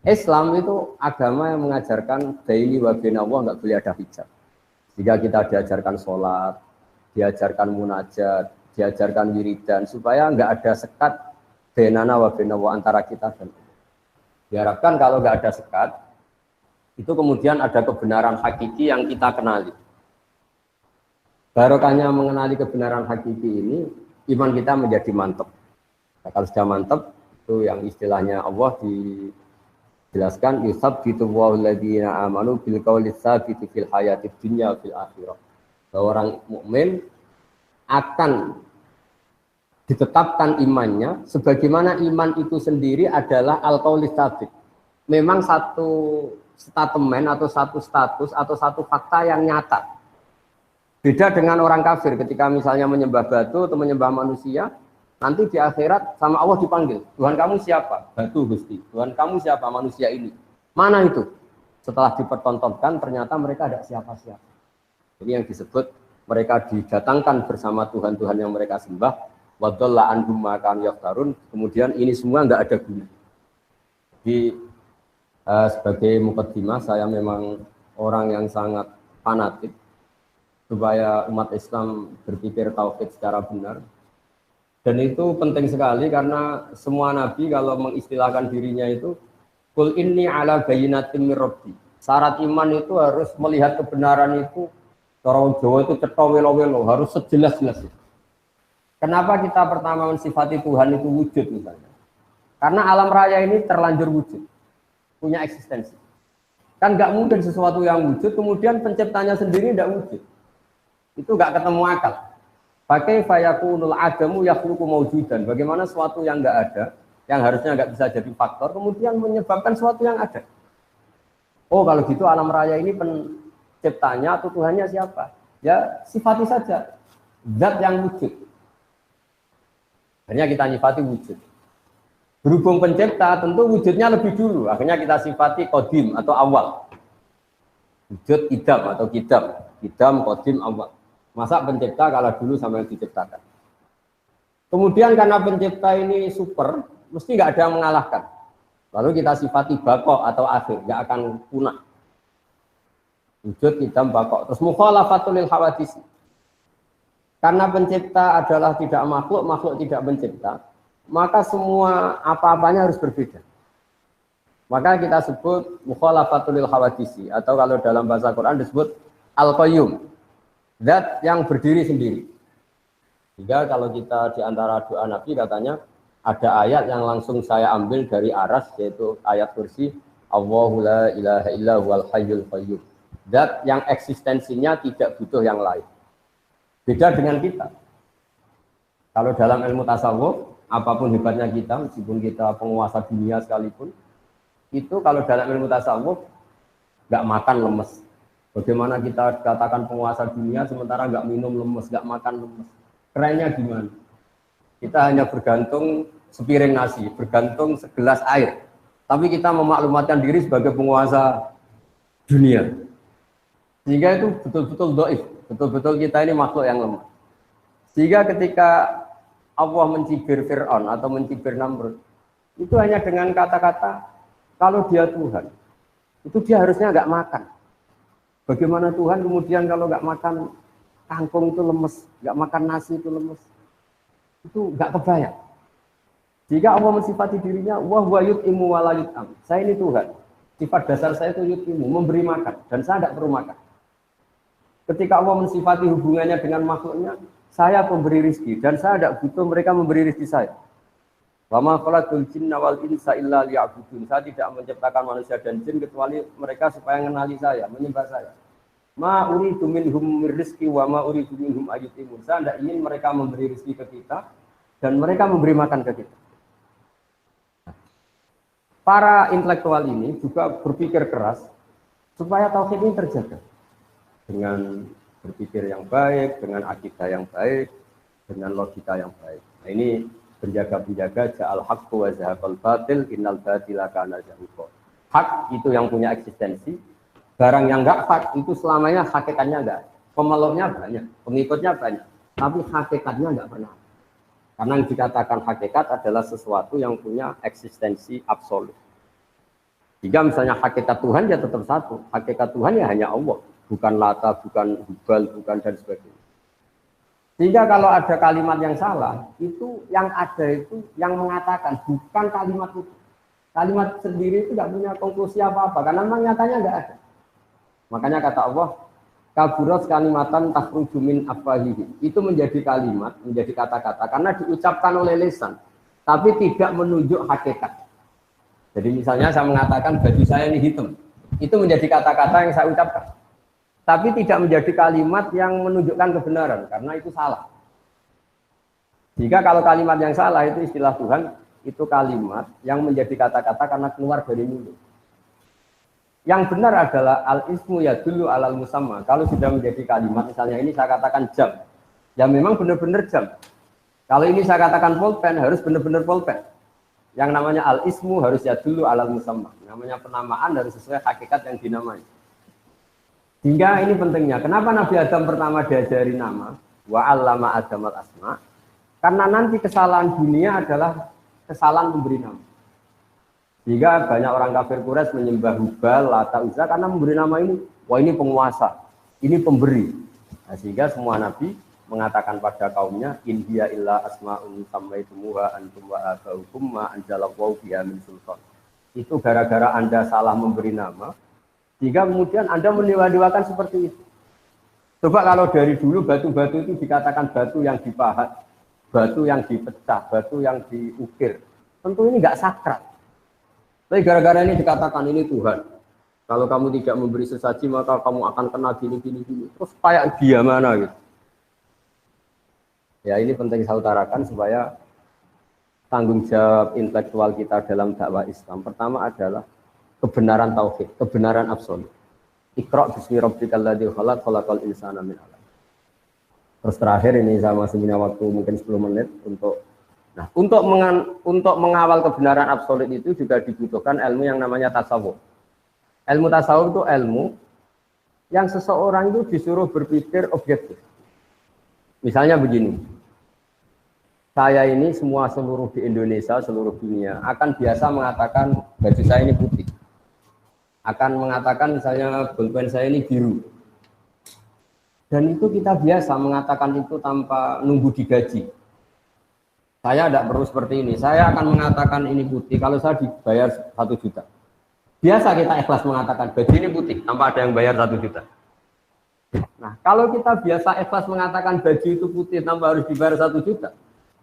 Islam itu agama yang mengajarkan baini wa baina Allah nggak boleh ada hijab. Jika kita diajarkan sholat, diajarkan munajat, diajarkan wiridan, supaya nggak ada sekat bainana wa baina Allah antara kita dan Allah. Diharapkan kalau nggak ada sekat, itu kemudian ada kebenaran hakiki yang kita kenali. Barokahnya mengenali kebenaran hakiki ini, iman kita menjadi mantap. Nah, kalau sudah mantap, itu yang istilahnya Allah dijelaskan, yusabbitu wa'uladina amanu bil qawli tsabiti fil hayatid dunya fil akhirah. Bahwa orang mukmin akan ditetapkan imannya, sebagaimana iman itu sendiri adalah al-qawli tsabit. Memang statement atau satu status atau satu fakta yang nyata. Beda dengan orang kafir ketika misalnya menyembah batu atau menyembah manusia, nanti di akhirat sama Allah dipanggil, Tuhan kamu siapa? Batu Gusti. Tuhan kamu siapa? Manusia ini. Mana itu? Setelah dipertontonkan ternyata mereka ada siapa-siapa. Ini yang disebut mereka didatangkan bersama Tuhan-Tuhan yang mereka sembah. Wadalla anhum ma kanu yaftarun. Kemudian ini semua enggak ada guna. Di sebagai mukaddimah, saya memang orang yang sangat fanatik supaya umat Islam berpikir tauhid secara benar. Dan itu penting sekali karena semua nabi kalau mengistilahkan dirinya itu qul inni ala bayyinatin mir rabbi. Syarat iman itu harus melihat kebenaran itu, orang Jawa itu cetha welo-welo, harus sejelas-jelasnya. Kenapa kita pertama mensifati Tuhan itu wujud misalnya? Karena alam raya ini terlanjur wujud, punya eksistensi. Kan nggak mungkin sesuatu yang wujud kemudian penciptanya sendiri tidak wujud. Itu nggak ketemu akal. Pakai fayakunul adamu yakhluqu mawjudan. Bagaimana sesuatu yang nggak ada, yang harusnya nggak bisa jadi faktor, kemudian menyebabkan sesuatu yang ada. Oh kalau gitu alam raya ini penciptanya atau Tuhannya siapa? Ya sifati saja zat yang wujud. Akhirnya kita nyifati wujud. Berhubung pencipta tentu wujudnya lebih dulu. Akhirnya kita sifati qadim atau awal. Wujud idam atau kidam. Kidam, qadim, awal. Masa pencipta kalah dulu sama yang diciptakan. Kemudian karena pencipta ini super, mesti nggak ada yang mengalahkan. Lalu kita sifati bako atau akhir, nggak akan punah. Wujud, idam, bako. Terus mukhalafatul lil hawadisi. Karena pencipta adalah tidak makhluk, makhluk tidak pencipta, maka semua apa-apanya harus berbeda. Maka kita sebut mukhalafatul lil hawadisi, atau kalau dalam bahasa Quran disebut al-qayyum. Zat yang berdiri sendiri. Sehingga kalau kita di antara doa Nabi katanya ada ayat yang langsung saya ambil dari Aras, yaitu ayat kursi Allahu la ilaha illa huwal hayyul qayyum. Zat yang eksistensinya tidak butuh yang lain. Beda dengan kita. Kalau dalam ilmu tasawuf, apapun hebatnya kita, meskipun kita penguasa dunia sekalipun, itu kalau dalam ilmu tasawuf nggak makan lemes. Bagaimana kita katakan penguasa dunia sementara nggak minum lemes, nggak makan lemes? Kerennya gimana? Kita hanya bergantung sepiring nasi, bergantung segelas air. Tapi kita memaklumatkan diri sebagai penguasa dunia. Sehingga itu betul-betul dhaif, betul-betul kita ini makhluk yang lemah. Sehingga ketika Allah mencibir Fir'aun atau mencibir Namrud, itu hanya dengan kata-kata, kalau dia Tuhan, itu dia harusnya nggak makan. Bagaimana Tuhan kemudian kalau nggak makan kangkung itu lemes, nggak makan nasi itu lemes, itu nggak kebayang. Jika Allah mensifati dirinya, wa huwa yut'imu wa la yut'am. Saya ini Tuhan. Sifat dasar saya itu yut'imu, memberi makan, dan saya tidak perlu makan. Ketika Allah mensifati hubungannya dengan makhluknya, saya pemberi rizki, dan saya tidak butuh mereka memberi rizki saya. Wa ma khalaqul jinna wal insa illa liya'budun. Saya tidak menciptakan manusia dan jin kecuali mereka supaya mengenali saya, menyembah saya. Ma uridu minhum rizki wa ma uridu minhum ayyutimun. Saya tidak ingin mereka memberi rizki ke kita dan mereka memberi makan ke kita. Para intelektual ini juga berpikir keras supaya tauhid ini terjaga dengan berpikir yang baik, dengan akidah yang baik, dengan logika yang baik. Nah, ini penjaga-penjaga ja'al haqqu wa zahaqal batil innal batila kana zahuqa. Hak itu yang punya eksistensi, barang yang enggak hak itu selamanya hakikatnya enggak. Pemeluknya banyak, pengikutnya banyak, tapi hakikatnya enggak pernah. Karena yang dikatakan hakikat adalah sesuatu yang punya eksistensi absolut. Jika misalnya hakikat Tuhan ya tetap satu, hakikat Tuhan ya hanya Allah, bukan Lata, bukan Hubal, bukan dan sebagainya. Sehingga kalau ada kalimat yang salah, itu yang ada itu yang mengatakan, bukan kalimat itu. Kalimat sendiri itu tidak punya konklusi apa-apa, karena memang nyatanya nggak ada. Makanya kata Allah, kaburat kalimatan takhruju min afwahihi. Itu menjadi kalimat, menjadi kata-kata, karena diucapkan oleh lisan, tapi tidak menunjuk hakikat. Jadi misalnya saya mengatakan baju saya ini hitam, itu menjadi kata-kata yang saya ucapkan. Tapi tidak menjadi kalimat yang menunjukkan kebenaran, karena itu salah. Jika kalau kalimat yang salah itu istilah Tuhan, itu kalimat yang menjadi kata-kata karena keluar dari mulut. Yang benar adalah al-ismu ya dulu alal musamma. Kalau sudah menjadi kalimat, misalnya ini saya katakan jam, ya memang benar-benar jam. Kalau ini saya katakan pulpen, harus benar-benar pulpen. Yang namanya al-ismu harus ya dulu alal musamma. Namanya penamaan harus sesuai hakikat yang dinamai. Hingga ini pentingnya. Kenapa Nabi Adam pertama diajari nama? Wa 'allama Adamal asma. Karena nanti kesalahan dunia adalah kesalahan memberi nama. Sehingga banyak orang kafir Quraisy menyembah Hubal, Lata, Uzza karena memberi nama ini. Wah, ini penguasa, ini pemberi. Nah, sehingga semua nabi mengatakan pada kaumnya, in hiya illa asma'un sammaitumuha antum wa abaukum ma anzalallahu biha min sultan. Itu gara-gara Anda salah memberi nama, sehingga kemudian Anda meniwa-niwakan seperti itu. Coba kalau dari dulu batu-batu itu dikatakan batu yang dipahat, batu yang dipecah, batu yang diukir. Tentu ini nggak sakral. Tapi gara-gara ini dikatakan ini Tuhan. Kalau kamu tidak memberi sesaji maka kamu akan kena gini. Terus kayak dia mana gitu. Ya ini penting saya utarakan supaya tanggung jawab intelektual kita dalam dakwah Islam. Pertama adalah kebenaran tauhid, kebenaran absolut. Iqra' bismi rabbikal ladzi khalaq, khalaqal insana min 'alaq. Terus terakhir ini saya masih punya waktu mungkin 10 menit untuk untuk mengawal kebenaran absolut itu juga dibutuhkan ilmu yang namanya tasawuf. Ilmu tasawuf itu ilmu yang seseorang itu disuruh berpikir objektif. Misalnya begini, saya ini seluruh di Indonesia, seluruh dunia akan biasa mengatakan baju saya ini putih. Akan mengatakan misalnya bolpen saya ini biru. Dan itu kita biasa mengatakan itu tanpa nunggu digaji. Saya tidak perlu seperti ini. Saya akan mengatakan ini putih kalau saya dibayar 1 juta. Biasa kita ikhlas mengatakan baju ini putih tanpa ada yang bayar 1 juta. Nah, kalau kita biasa ikhlas mengatakan baju itu putih tanpa harus dibayar 1 juta,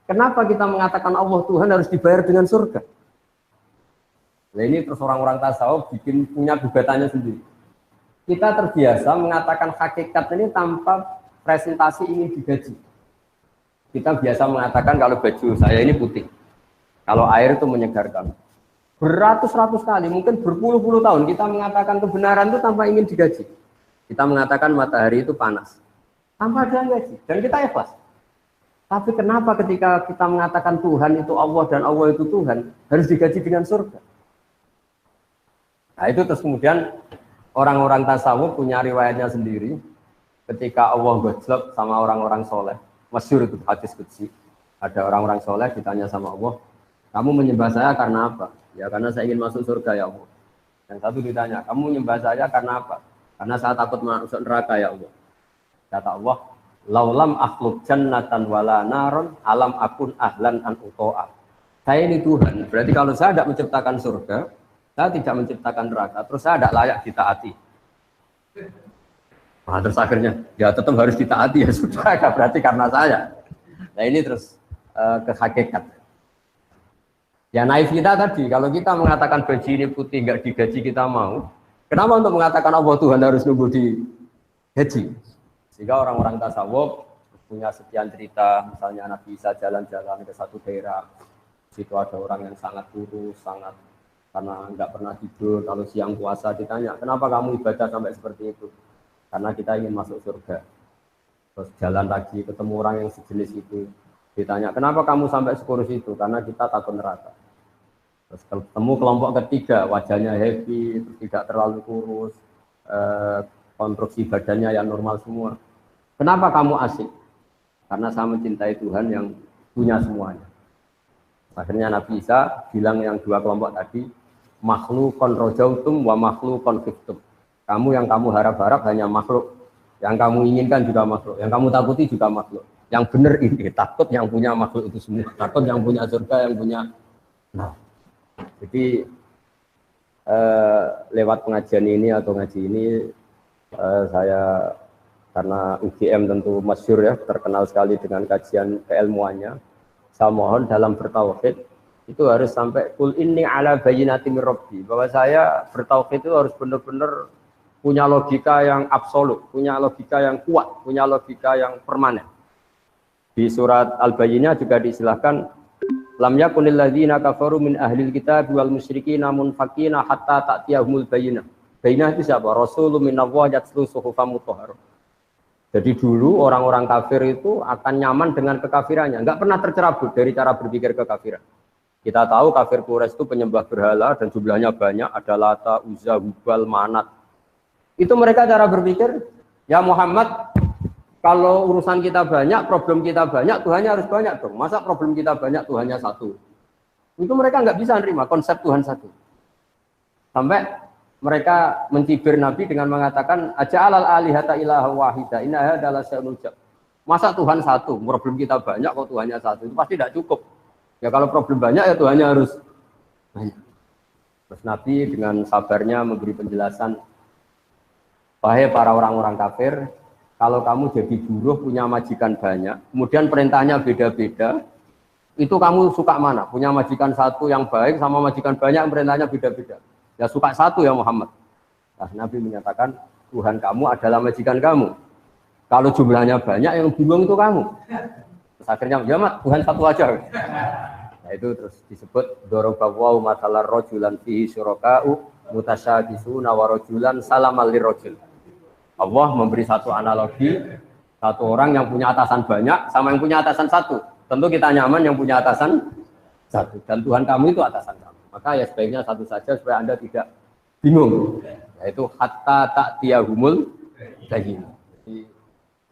kenapa kita mengatakan Allah Tuhan harus dibayar dengan surga? Nah, ini terus orang-orang tasawuf bikin punya gugatannya sendiri. Kita terbiasa mengatakan hakikat ini tanpa presentasi ingin digaji. Kita biasa mengatakan kalau baju saya ini putih, kalau air itu menyegarkan. Beratus-ratus kali, mungkin berpuluh-puluh tahun kita mengatakan kebenaran itu tanpa ingin digaji. Kita mengatakan matahari itu panas, tanpa ada yang gaji, dan kita ikhlas. Tapi kenapa ketika kita mengatakan Tuhan itu Allah dan Allah itu Tuhan, harus digaji dengan surga? Nah itu terus kemudian orang-orang tasawuf punya riwayatnya sendiri. Ketika Allah gojlok sama orang-orang soleh, masyhur itu hadis qudsi. Ada orang-orang soleh ditanya sama Allah, kamu menyembah saya karena apa? Ya karena saya ingin masuk surga ya Allah. Yang satu ditanya, kamu menyembah saya karena apa? Karena saya takut masuk neraka ya Allah. Kata Allah, laulam akhluk jannatan wala naron alam akun ahlan an uto'a. Saya ini Tuhan, berarti kalau saya tidak menciptakan surga, saya tidak menciptakan neraka, terus saya tidak layak ditaati. Nah, terus akhirnya ya tetap harus ditaati ya sudah, berarti karena saya. Nah ini terus ke hakikat. Ya naif kita tadi, kalau kita mengatakan baju ini putih nggak digaji kita mau. Kenapa untuk mengatakan Allah Tuhan harus nunggu digaji? Sehingga orang-orang tasawuf punya sekian cerita, misalnya Nabi Isa jalan-jalan ke satu daerah, situ ada orang yang sangat kurus, sangat karena nggak pernah tidur, kalau siang puasa ditanya, kenapa kamu ibadah sampai seperti itu? Karena kita ingin masuk surga. Terus jalan lagi ketemu orang yang sejenis itu, ditanya, kenapa kamu sampai sekurus itu? Karena kita takut neraka. Terus ketemu kelompok ketiga, wajahnya happy, tidak terlalu kurus, konstruksi badannya yang normal semua. Kenapa kamu asik? Karena saya mencintai Tuhan yang punya semuanya. Akhirnya Nabi Isa bilang yang dua kelompok tadi, makhlukon rojautum wa makhlukon fiktum. Kamu yang kamu harap-harap hanya makhluk, yang kamu inginkan juga makhluk, yang kamu takuti juga makhluk. Yang benar ini takut yang punya makhluk itu semua, takut yang punya surga, yang punya. Nah, jadi lewat pengajian ini atau ngaji ini saya karena UGM tentu masyhur ya, terkenal sekali dengan kajian keilmuannya. Saya mohon dalam bertauhid itu harus sampai kul inni ala bayyinati min rabbi, bahwa saya bertauhid itu harus benar-benar punya logika yang absolut, punya logika yang kuat, punya logika yang permanen. Di surat Al-Bayyinah juga diistilahkan lam yakunil ladzina kafaru min ahlil kitab wal musyrikin munfaqina hatta ta'tiyahumul bayyinah. Bainah itu siapa? Rasulun minallah yatslu suhufan mutahharah. Jadi dulu orang-orang kafir itu akan nyaman dengan kekafirannya, nggak pernah tercerabut dari cara berpikir kekafiran. Kita tahu kafir Quraisy itu penyembah berhala dan jumlahnya banyak, ada Lata, Uzza, Hubal, Manat. Itu mereka cara berpikir, ya Muhammad, kalau urusan kita banyak, problem kita banyak, Tuhannya harus banyak dong. Masa problem kita banyak, Tuhannya satu? Itu mereka nggak bisa nerima konsep Tuhan satu. Sampai mereka mencibir Nabi dengan mengatakan aja'alal alihata ilaha wahida inna hadza la syai'un ujab. Masa Tuhan satu, problem kita banyak kok Tuhannya satu, itu pasti tidak cukup. Ya kalau problem banyak ya Tuhannya harus banyak. Terus Nabi dengan sabarnya memberi penjelasan, wahai para orang-orang kafir, kalau kamu jadi buruh punya majikan banyak, kemudian perintahnya beda-beda, itu kamu suka mana? Punya majikan satu yang baik sama majikan banyak yang perintahnya beda-beda. Ya suka satu ya Muhammad. Nah, Nabi menyatakan Tuhan kamu adalah majikan kamu. Kalau jumlahnya banyak yang bingung itu kamu. Terus akhirnya ya mat, Tuhan satu aja. Nah itu terus disebut dorobawu masalah rojulan fihi syuraka'u mutasyabisuna wa rojulan salamal lirrojul. Allah memberi satu analogi, satu orang yang punya atasan banyak sama yang punya atasan satu. Tentu kita nyaman yang punya atasan satu. Dan Tuhan kamu itu atasan kamu. Maka ya sebaiknya satu saja supaya Anda tidak bingung. Yaitu hatta ta'tiyahumul bayyinah. Jadi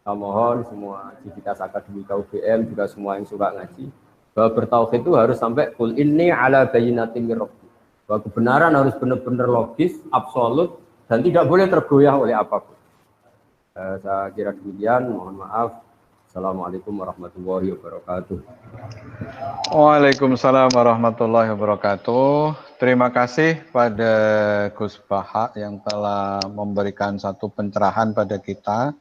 saya mohon semua civitas akademika UGM juga semua yang suka ngaji bahwa bertauhid itu harus sampai qul inni ala bayyinatin mir rabbi. Bahwa kebenaran harus benar-benar logis, absolut dan tidak boleh tergoyah oleh apapun. Saya kira demikian, mohon maaf. Assalamualaikum warahmatullahi wabarakatuh. Waalaikumsalam warahmatullahi wabarakatuh. Terima kasih pada Gus Baha yang telah memberikan satu pencerahan pada kita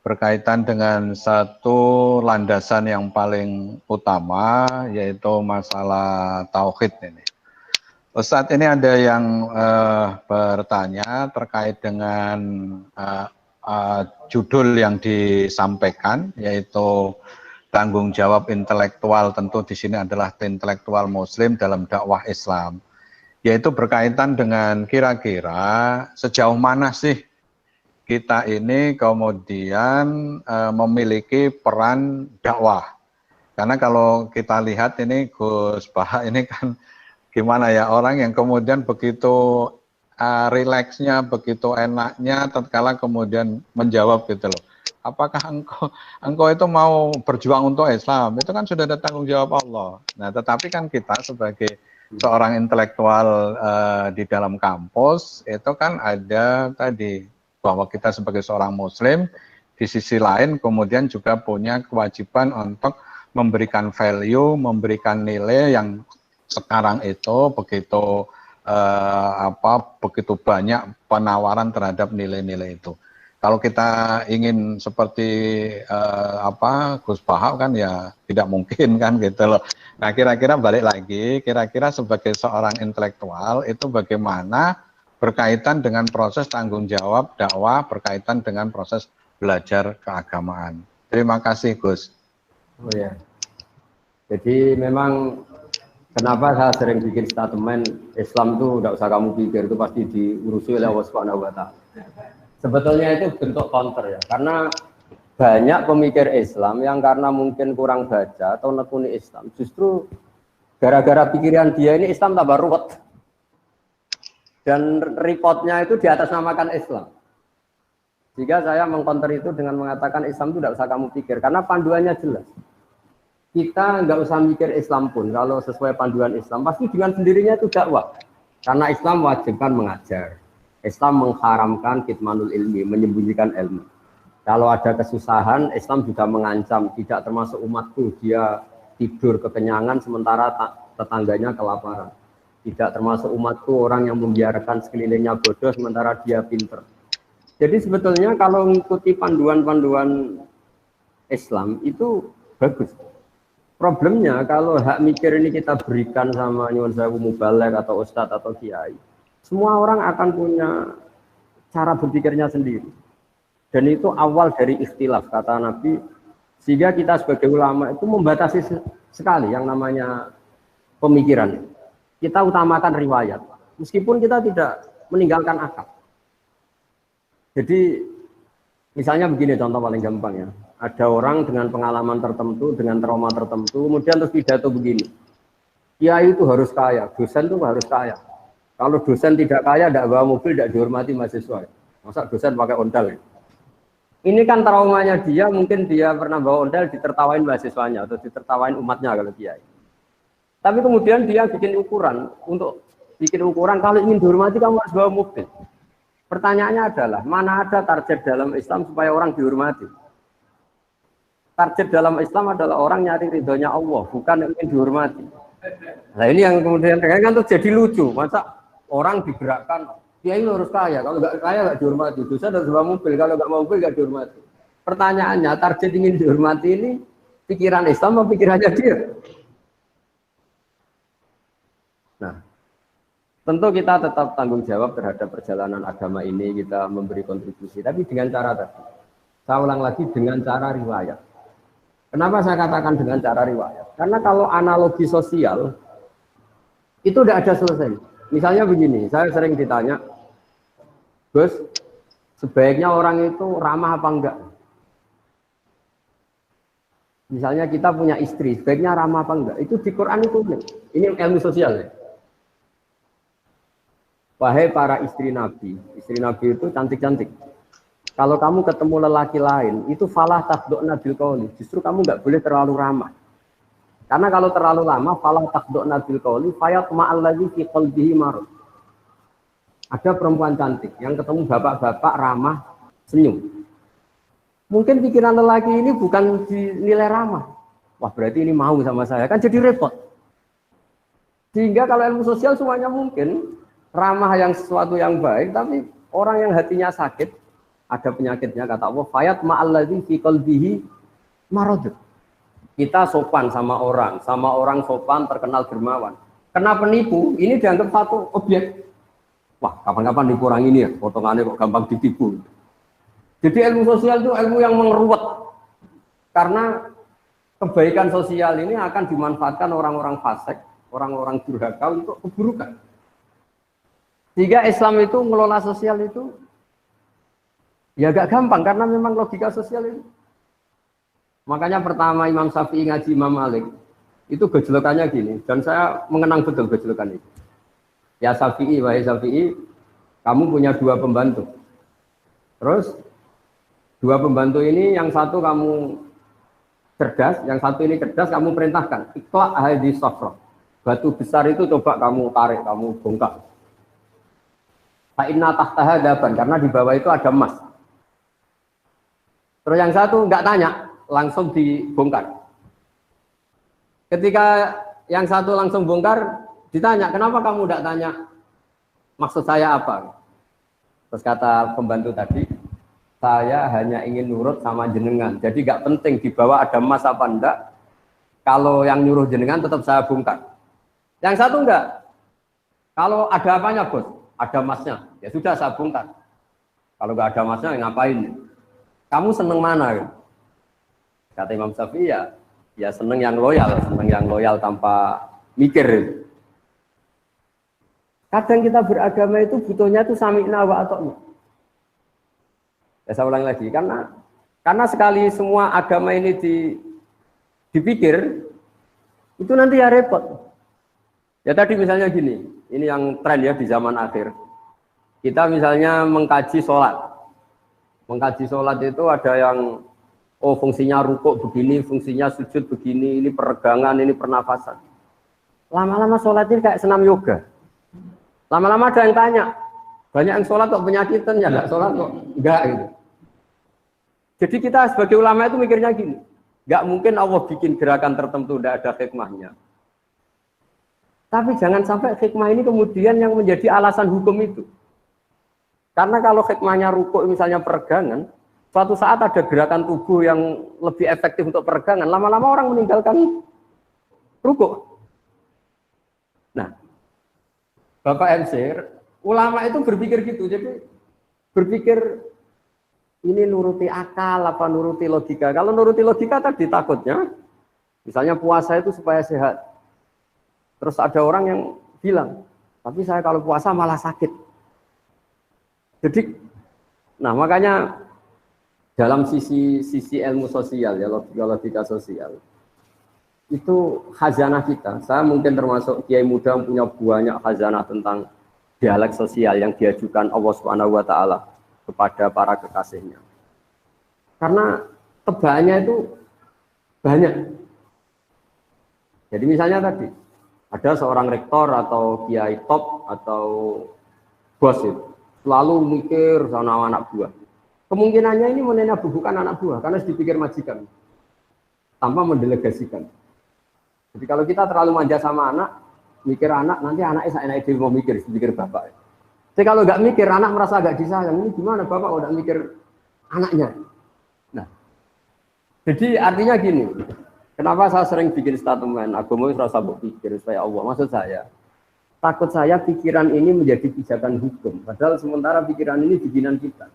berkaitan dengan satu landasan yang paling utama, yaitu masalah tauhid ini. Saat ini ada yang bertanya terkait dengan judul yang disampaikan, yaitu tanggung jawab intelektual. Tentu di sini adalah intelektual Muslim dalam dakwah Islam, yaitu berkaitan dengan kira-kira sejauh mana sih kita ini kemudian memiliki peran dakwah. Karena kalau kita lihat ini Gus Baha ini kan gimana ya, orang yang kemudian begitu rileksnya, begitu enaknya tatkala kemudian menjawab gitu loh. Apakah engkau itu mau berjuang untuk Islam? Itu kan sudah ada tanggung jawab Allah. Nah, tetapi kan kita sebagai seorang intelektual di dalam kampus itu kan ada tadi bahwa kita sebagai seorang Muslim di sisi lain kemudian juga punya kewajiban untuk memberikan value, memberikan nilai yang sekarang itu begitu begitu banyak penawaran terhadap nilai-nilai itu. Kalau kita ingin seperti Gus Baha kan ya tidak mungkin kan gitu loh. Nah kira-kira balik lagi, kira-kira sebagai seorang intelektual itu bagaimana berkaitan dengan proses tanggung jawab dakwah, berkaitan dengan proses belajar keagamaan. Terima kasih Gus. Oh ya. Jadi memang kenapa saya sering bikin statement Islam itu tidak usah kamu pikir, itu pasti diurusi oleh Allah Subhanahu wa Ta'ala. Sebetulnya itu bentuk counter ya, karena banyak pemikir Islam yang karena mungkin kurang baca atau nekuni Islam, justru gara-gara pikiran dia ini Islam tambah ruwet. Dan reportnya itu diatasnamakan Islam. Jika saya mengcounter itu dengan mengatakan Islam itu tidak usah kamu pikir, karena panduannya jelas. Kita nggak usah mikir Islam pun, kalau sesuai panduan Islam, pasti dengan sendirinya itu dakwah. Karena Islam wajibkan mengajar. Islam mengharamkan kitmanul ilmi, menyembunyikan ilmu. Kalau ada kesusahan, Islam juga mengancam, tidak termasuk umatku, dia tidur kekenyangan sementara tetangganya kelaparan. Tidak termasuk umatku orang yang membiarkan sekelilingnya bodoh sementara dia pinter. Jadi sebetulnya kalau mengikuti panduan-panduan Islam itu bagus. Problemnya kalau hak mikir ini kita berikan sama nyuwun sewu mubalek atau ustadz atau kiai, semua orang akan punya cara berpikirnya sendiri. Dan itu awal dari ikhtilaf kata Nabi, sehingga kita sebagai ulama itu membatasi sekali yang namanya pemikiran. Kita utamakan riwayat, meskipun kita tidak meninggalkan akal. Jadi misalnya begini contoh paling gampang ya. Ada orang dengan pengalaman tertentu, dengan trauma tertentu, kemudian terus pidato begini. Kiai itu harus kaya, dosen itu harus kaya. Kalau dosen tidak kaya, tidak bawa mobil, tidak dihormati mahasiswa. Masa dosen pakai ondel? Ini kan traumanya dia, mungkin dia pernah bawa ondel, ditertawain mahasiswanya atau ditertawain umatnya kalau kiai. Tapi kemudian dia bikin ukuran, untuk bikin ukuran kalau ingin dihormati kamu harus bawa mobil. Pertanyaannya adalah, mana ada target dalam Islam supaya orang dihormati? Target dalam Islam adalah orang nyari ridhonya Allah, bukan ingin dihormati. Nah ini yang kemudian kan tuh jadi lucu, masa orang digerakkan, dia ini harus kaya, kalau nggak kaya nggak dihormati, dosa harus bawa mobil, kalau nggak mobil nggak dihormati. Pertanyaannya, target ingin dihormati ini pikiran Islam atau pikirannya dia? Nah, tentu kita tetap tanggung jawab terhadap perjalanan agama ini, kita memberi kontribusi, tapi dengan cara tadi. Saya ulang lagi, dengan cara riwayat. Kenapa saya katakan dengan cara riwayat? Karena kalau analogi sosial, itu tidak ada selesai. Misalnya begini, saya sering ditanya, Gus, sebaiknya orang itu ramah apa enggak? Misalnya kita punya istri, sebaiknya ramah apa enggak? Itu di Quran itu, ini ilmu sosial ya. Wahai para istri Nabi itu cantik-cantik. Kalau kamu ketemu lelaki lain, itu falah taqdu'na bil qawli. Justru kamu nggak boleh terlalu ramah. Karena kalau terlalu lama, falah taqdu'na bil qawli, fayatma'al ladzi fi qalbihi marad. Ada perempuan cantik yang ketemu bapak-bapak ramah, senyum. Mungkin pikiran lelaki ini bukan dinilai ramah. Wah, berarti ini mau sama saya, kan jadi repot. Sehingga kalau ilmu sosial semuanya mungkin ramah yang sesuatu yang baik, tapi orang yang hatinya sakit, ada penyakitnya, kata Allah, fayat ma'alladzi fi qalbihi marad. Kita sopan sama orang sopan, terkenal dermawan. Kena penipu, ini dianggap satu objek. Wah, kapan-kapan nipu orang ini ya, potongannya kok gampang ditipu. Jadi ilmu sosial itu ilmu yang mengeruwet. Karena kebaikan sosial ini akan dimanfaatkan orang-orang fasik, orang-orang durhaka untuk keburukan. Sehingga Islam itu mengelola sosial itu ya agak gampang karena memang logika sosial itu. Makanya pertama Imam Syafi'i ngaji Imam Malik itu gejolokannya gini, dan saya mengenang betul gejolokan itu. Ya Syafi'i, wahai Syafi'i, kamu punya 2 pembantu. Terus 2 pembantu ini yang satu kamu cerdas, yang satu ini cerdas, kamu perintahkan ikhla' hadhihi safra. Batu besar itu coba kamu tarik, kamu bongkar. Fa inna tahtaha daban, karena di bawah itu ada emas. Terus yang satu nggak tanya, langsung dibongkar. Ketika yang satu langsung bongkar, ditanya, kenapa kamu nggak tanya maksud saya apa? Terus kata pembantu tadi, saya hanya ingin nurut sama jenengan. Jadi nggak penting di bawah ada emas apa enggak. Kalau yang nyuruh jenengan tetap saya bongkar. Yang satu enggak. Kalau ada apanya bos? Ada emasnya. Ya sudah saya bongkar. Kalau nggak ada emasnya ngapain? Kamu seneng mana? Kata Imam Syafi'i ya seneng yang loyal tanpa mikir. Kadang kita beragama itu butuhnya itu sami'na wa ata'na. Ya saya ulang lagi, karena sekali semua agama ini dipikir, itu nanti ya repot. Ya tadi misalnya gini, ini yang tren ya di zaman akhir. Kita misalnya mengkaji sholat. Mengkaji sholat itu ada yang fungsinya rukuk begini, fungsinya sujud begini, ini peregangan, ini pernafasan. Lama-lama sholat ini kayak senam yoga. Lama-lama ada yang tanya, banyak yang sholat kok penyakitan, ya enggak sholat kok enggak gitu. Jadi kita sebagai ulama itu mikirnya gini, enggak mungkin Allah bikin gerakan tertentu tidak ada hikmahnya. Tapi jangan sampai hikmah ini kemudian yang menjadi alasan hukum itu. Karena kalau hikmahnya rukuk misalnya peregangan, suatu saat ada gerakan tubuh yang lebih efektif untuk peregangan, lama-lama orang meninggalkan rukuk. Nah, Bapak MC, ulama itu berpikir gitu, jadi berpikir ini nuruti akal apa nuruti logika. Kalau nuruti logika tadi takutnya, misalnya puasa itu supaya sehat. Terus ada orang yang bilang, tapi saya kalau puasa malah sakit. Jadi Nah, makanya dalam sisi ilmu sosial ya, logika sosial itu khazanah kita. Saya mungkin termasuk kiai muda yang punya banyak khazanah tentang dialek sosial yang diajukan Allah Subhanahu wa taala kepada para kekasihnya. Karena tebaannya itu banyak. Jadi misalnya tadi ada seorang rektor atau kiai top atau bos itu selalu mikir sama anak buah. Kemungkinannya ini menabuhkan anak buah karena dipikir majikan tanpa mendelegasikan. Jadi kalau kita terlalu manja sama anak, mikir anak, nanti anaknya seenaknya dia mau mikir bapak. Jadi kalau nggak mikir, anak merasa agak disayang. Ini gimana bapak kalau nggak mikir anaknya? Nah, jadi artinya gini, kenapa saya sering bikin statement, agama itu rasa berpikir supaya Allah. Maksud saya, takut saya pikiran ini menjadi pijakan hukum. Padahal sementara pikiran ini bikinan kita.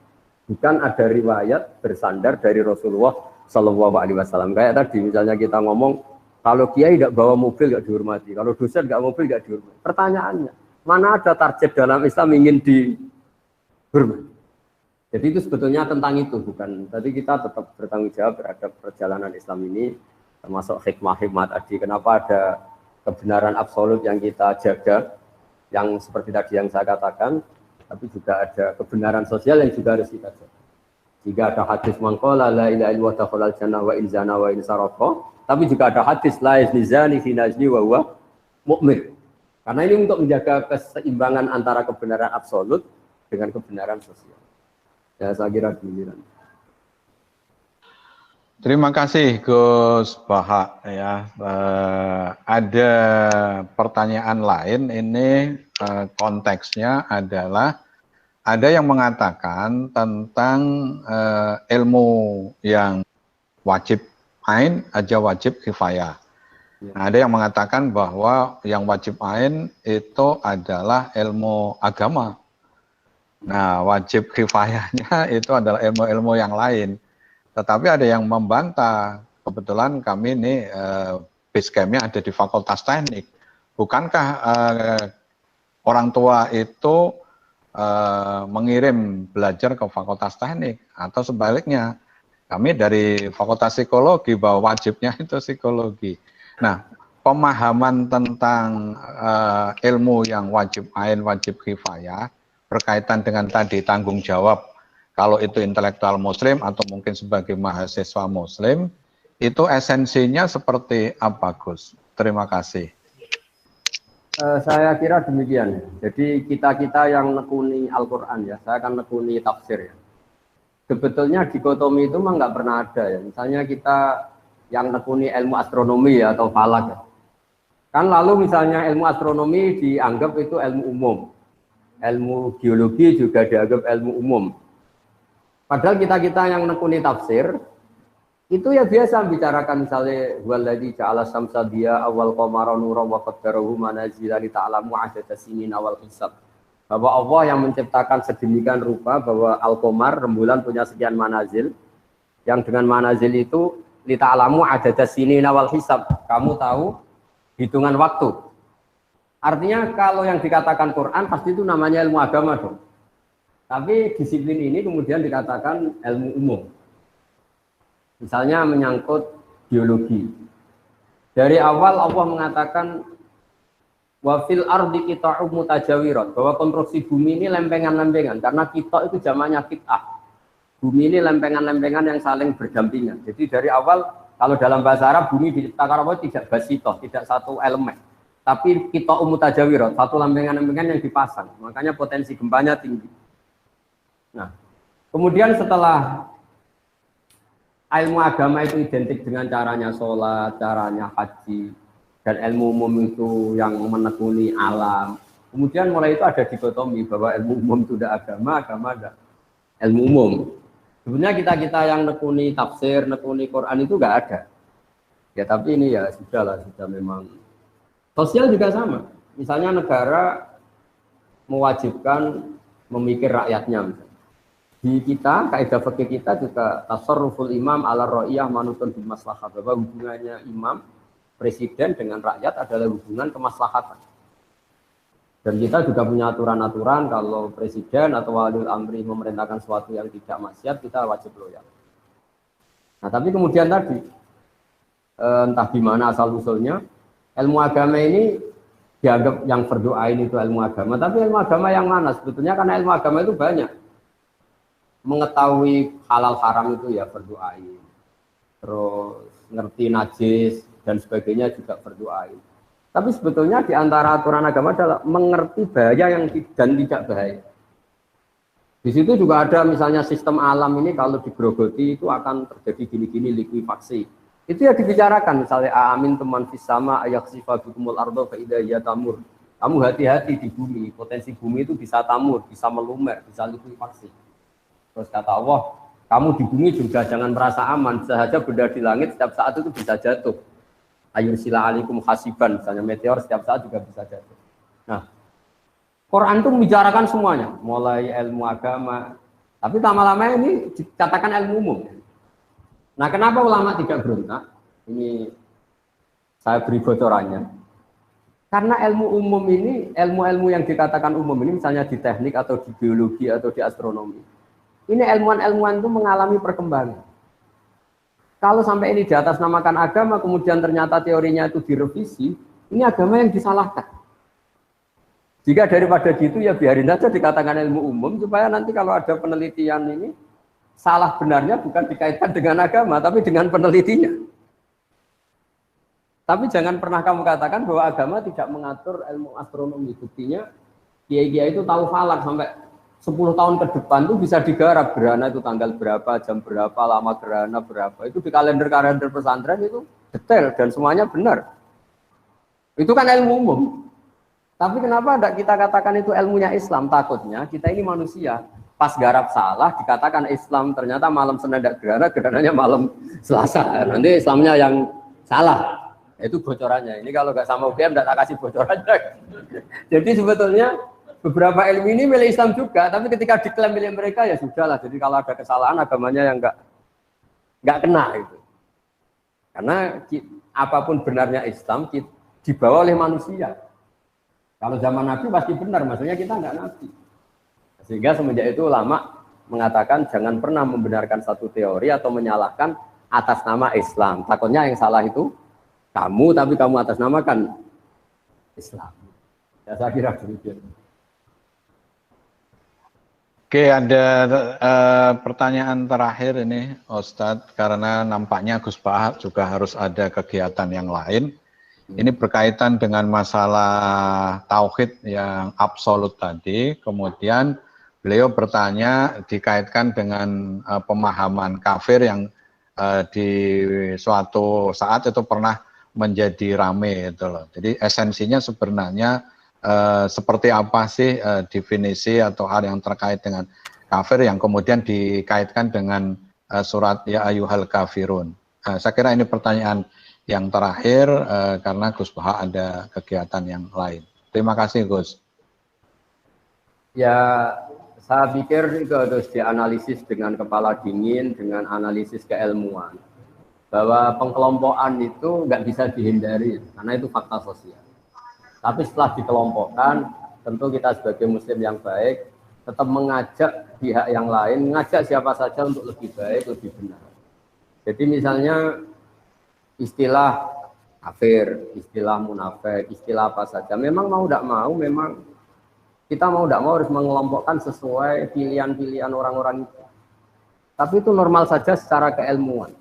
Bukan ada riwayat bersandar dari Rasulullah Shallallahu Alaihi Wasallam. Kayak tadi misalnya kita ngomong, kalau kiai tidak bawa mobil tidak dihormati, kalau dosen tidak mobil tidak dihormati. Pertanyaannya, mana ada target dalam Islam ingin dihormati? Jadi itu sebetulnya tentang itu, bukan. Tadi kita tetap bertanggung jawab terhadap perjalanan Islam ini, termasuk hikmah-hikmah tadi. Kenapa ada kebenaran absolut yang kita jaga, yang seperti tadi yang saya katakan, tapi juga ada kebenaran sosial yang juga harus kita jaga. Jika ada hadis mangqala la ilaha illallah dakhalal jannah wa in zana wa in saraqa, tapi juga ada hadis la yazni zani fi nazni wa huwa mu'min. Karena ini untuk menjaga keseimbangan antara kebenaran absolut dengan kebenaran sosial. Ya, saya kira demikian. Terima kasih Gus Bahak ya. Ada pertanyaan lain, ini konteksnya adalah ada yang mengatakan tentang ilmu yang wajib ain aja wajib kifayah. Nah, ada yang mengatakan bahwa yang wajib ain itu adalah ilmu agama. Nah, wajib kifayahnya itu adalah ilmu-ilmu yang lain. Tetapi ada yang membantah. Kebetulan kami ini base camp-nya ada di Fakultas Teknik. Bukankah orang tua itu mengirim belajar ke Fakultas Teknik? Atau sebaliknya, kami dari Fakultas Psikologi bahwa wajibnya itu psikologi. Nah, pemahaman tentang ilmu yang wajib ain, wajib kifayah berkaitan dengan tadi tanggung jawab, kalau itu intelektual muslim atau mungkin sebagai mahasiswa muslim, itu esensinya seperti apa, Gus? Terima kasih. Saya kira demikian. Jadi kita yang nekuni Al-Quran ya, saya akan nekuni tafsir ya. Sebetulnya dikotomi itu memang nggak pernah ada ya. Misalnya kita yang nekuni ilmu astronomi ya, atau falak ya. Kan lalu misalnya ilmu astronomi dianggap itu ilmu umum. Ilmu geologi juga dianggap ilmu umum. Padahal kita yang nekuni tafsir, itu ya biasa bicarakan misalnya waladzi ja'ala syamsa diya awal qamara nuran wa qaddarahu manazila li ta'lamu 'adada sinin awal hisab. Bahwa Allah yang menciptakan sedemikian rupa bahwa al-qamar rembulan punya sekian manazil, yang dengan manazil itu li ta'lamu 'adada sinin awal hisab. Kamu tahu hitungan waktu. Artinya kalau yang dikatakan Quran pasti itu namanya ilmu agama dong. Tapi disiplin ini kemudian dikatakan ilmu umum. Misalnya menyangkut biologi. Dari awal Allah mengatakan wa fil ardi qita'um mutajawirat, bahwa konstruksi bumi ini lempengan-lempengan, karena kita itu jamaknya qit'ah. Bumi ini lempengan-lempengan yang saling berdampingan. Jadi dari awal kalau dalam bahasa Arab bumi diciptakan Allah tidak basitoh, tidak satu elemen. Tapi qita'um mutajawirat, satu lempengan-lempengan yang dipasang. Makanya potensi gempanya tinggi. Nah, kemudian setelah ilmu agama itu identik dengan caranya sholat, caranya haji, dan ilmu umum itu yang menekuni alam. Kemudian mulai itu ada dikotomi bahwa ilmu umum itu tidak agama, agama ada ilmu umum. Sebenarnya kita yang nekuni tafsir, nekuni Quran itu nggak ada. Ya tapi ini ya sudah memang. Sosial juga sama. Misalnya negara mewajibkan memikir rakyatnya. Misalnya. Di kita, kaidah fikih kita juga tasarruful imam ala ra'iyah manutun bil maslahah, bahwa hubungannya imam presiden dengan rakyat adalah hubungan kemaslahatan. Dan kita juga punya aturan-aturan kalau presiden atau waliul amri memerintahkan sesuatu yang tidak maksiat, kita wajib loyal. Nah, tapi kemudian tadi, entah gimana asal-usulnya, ilmu agama ini dianggap yang fardu ain itu ilmu agama. Tapi ilmu agama yang mana? Sebetulnya karena ilmu agama itu banyak. Mengetahui halal haram itu ya fardu ain. Terus ngerti najis dan sebagainya juga fardu ain. Tapi sebetulnya di antara aturan agama adalah mengerti bahaya yang dan tidak bahaya. Di situ juga ada misalnya sistem alam ini kalau digerogoti itu akan terjadi gini-gini likuifaksi. Itu ya dibicarakan misalnya amin teman fisama ayaksifa bikumul ardo fa idza hiya tamur. Kamu hati-hati di bumi, potensi bumi itu bisa tamur, bisa melumer, bisa likuifaksi. Terus kata Allah, kamu di bumi juga jangan merasa aman, bisa saja benda di langit setiap saat itu bisa jatuh. Ayursila alikum hasiban, misalnya meteor setiap saat juga bisa jatuh. Nah, Quran itu membicarakan semuanya, mulai ilmu agama, tapi lama-lama ini dikatakan ilmu umum. Nah, kenapa ulama tidak berontak? Ini saya beri bocorannya. Karena ilmu umum ini, ilmu-ilmu yang dikatakan umum ini, misalnya di teknik atau di biologi atau di astronomi, ini ilmuwan-ilmuwan itu mengalami perkembangan. Kalau sampai ini di atas namakan agama, kemudian ternyata teorinya itu direvisi, ini agama yang disalahkan. Jika daripada gitu ya biarin saja dikatakan ilmu umum, supaya nanti kalau ada penelitian ini, salah benarnya bukan dikaitkan dengan agama, tapi dengan penelitinya. Tapi jangan pernah kamu katakan bahwa agama tidak mengatur ilmu astronomi. Buktinya, kiai-kiai itu tahu falak sampai 10 tahun ke depan itu bisa digarap gerhana itu tanggal berapa, jam berapa, lama gerhana berapa. Itu di kalender-kalender pesantren itu detail dan semuanya benar. Itu kan ilmu umum. Tapi kenapa tidak kita katakan itu ilmunya Islam? Takutnya kita ini manusia. Pas garap salah dikatakan Islam, ternyata malam Senin tidak gerhana, gerhananya malam Selasa. Nanti Islamnya yang salah. Itu bocorannya. Ini kalau nggak sama UGM tidak tak kasih bocorannya. Jadi sebetulnya beberapa ilmu ini milik Islam juga, tapi ketika diklaim milik mereka ya sudahlah. Jadi kalau ada kesalahan agamanya yang nggak kena itu. Karena apapun benarnya Islam dibawa oleh manusia. Kalau zaman Nabi pasti benar, maksudnya kita nggak Nabi. Sehingga semenjak itu ulama mengatakan jangan pernah membenarkan satu teori atau menyalahkan atas nama Islam. Takutnya yang salah itu kamu, tapi kamu atas namakan Islam. Ya, saya kira demikian. Oke, ada pertanyaan terakhir ini, Ustadz, karena nampaknya Gus Bahak juga harus ada kegiatan yang lain. Ini berkaitan dengan masalah tauhid yang absolut tadi. Kemudian beliau bertanya dikaitkan dengan pemahaman kafir yang di suatu saat itu pernah menjadi rame itu loh. Jadi esensinya sebenarnya seperti apa sih definisi atau hal yang terkait dengan kafir yang kemudian dikaitkan dengan surat ya ayyuhal kafirun. Saya kira ini pertanyaan yang terakhir karena Gus Bahak ada kegiatan yang lain. Terima kasih Gus. Ya, saya pikir itu harus dianalisis dengan kepala dingin, dengan analisis keilmuan. Bahwa pengkelompokan itu nggak bisa dihindari, karena itu fakta sosial. Tapi setelah dikelompokkan, tentu kita sebagai muslim yang baik, tetap mengajak pihak yang lain, mengajak siapa saja untuk lebih baik, lebih benar. Jadi misalnya istilah kafir, istilah munafik, istilah apa saja, memang mau tidak mau, memang kita mau tidak mau harus mengelompokkan sesuai pilihan-pilihan orang-orang itu. Tapi itu normal saja secara keilmuan.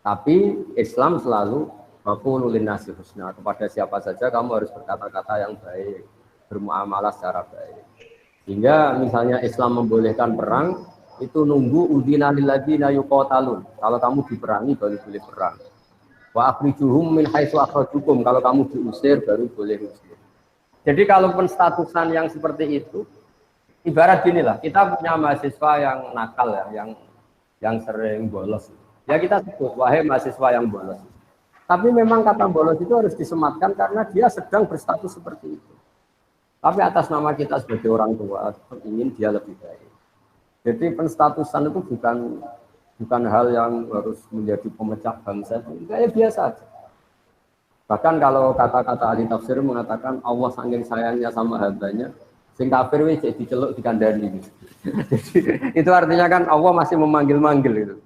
Tapi Islam selalu Waqulu linnasi husna, kepada siapa saja kamu harus berkata-kata yang baik, bermuamalah secara baik. Sehingga misalnya Islam membolehkan perang, itu nunggu udina lilladzina yuqatalun. Kalau kamu diperangi baru boleh perang. Wa akhrijuhum min haitsu akhrajukum, kalau kamu diusir baru boleh usir. Jadi kalau penstatusan yang seperti itu, ibarat ginilah, kita punya mahasiswa yang nakal ya, yang sering bolos. Ya kita sebut wahai mahasiswa yang bolos. Tapi memang kata bolos itu harus disematkan karena dia sedang berstatus seperti itu. Tapi atas nama kita sebagai orang tua ingin dia lebih baik. Jadi penstatusan itu bukan hal yang harus menjadi pemecah bangsa. Kayak biasa aja. Bahkan kalau kata-kata ahli tafsir mengatakan Allah saking sayangnya sama hambanya, sing kafir wis diceluk dikandani. Jadi itu artinya kan Allah masih memanggil-manggil itu.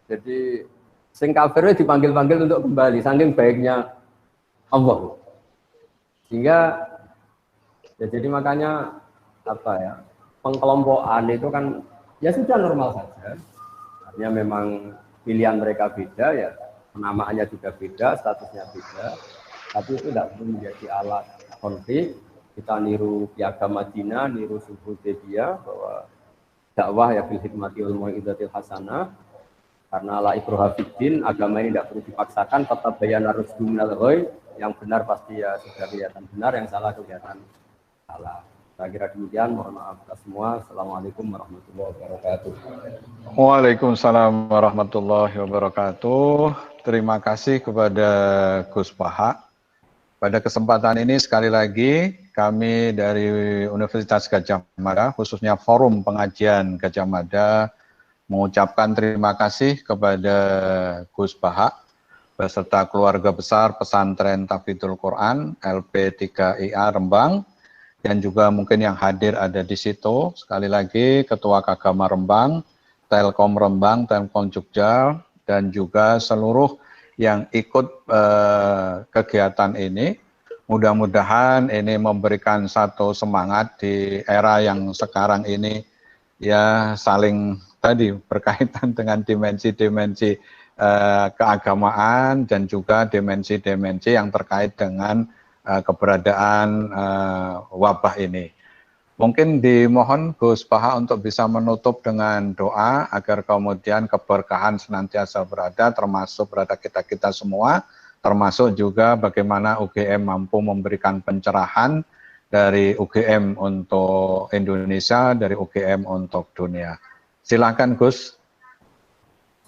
Jadi sing kafir wis dipanggil-panggil untuk kembali saking baiknya Allah. Sehingga ya jadi makanya apa ya? Pengkelompokan itu kan ya sudah normal saja. Artinya memang pilihan mereka beda ya, penamaannya juga beda, statusnya beda. Tapi itu tidak perlu menjadi alat konflik. Kita niru Piagam Madinah, niru Sulh Hudaybiyah bahwa dakwah ya bil hikmati wal mau'izatil hasanah. Karena la ikraha fiddin, agama ini tidak perlu dipaksakan, tetap bayana rusdu minal ghoi, yang benar pasti ya sudah kelihatan benar, yang salah kelihatan salah. Saya kira demikian, mohon maaf atas semua. Assalamualaikum warahmatullahi wabarakatuh. Waalaikumsalam warahmatullahi wabarakatuh. Terima kasih kepada Gus Baha. Pada kesempatan ini sekali lagi kami dari Universitas Gadjah Mada, khususnya Forum Pengajian Gadjah Mada, mengucapkan terima kasih kepada Gus Baha beserta keluarga besar Pesantren Tahfidzul Quran LP3IA Rembang, dan juga mungkin yang hadir ada di situ. Sekali lagi Ketua Kagama Rembang, Telkom Rembang, Telkom Jogja, dan juga seluruh yang ikut kegiatan ini. Mudah-mudahan ini memberikan satu semangat di era yang sekarang ini ya saling tadi berkaitan dengan dimensi-dimensi keagamaan dan juga dimensi-dimensi yang terkait dengan keberadaan wabah ini. Mungkin dimohon Gus Baha untuk bisa menutup dengan doa agar kemudian keberkahan senantiasa berada, termasuk berada kita semua, termasuk juga bagaimana UGM mampu memberikan pencerahan dari UGM untuk Indonesia, dari UGM untuk dunia. Silakan Gus.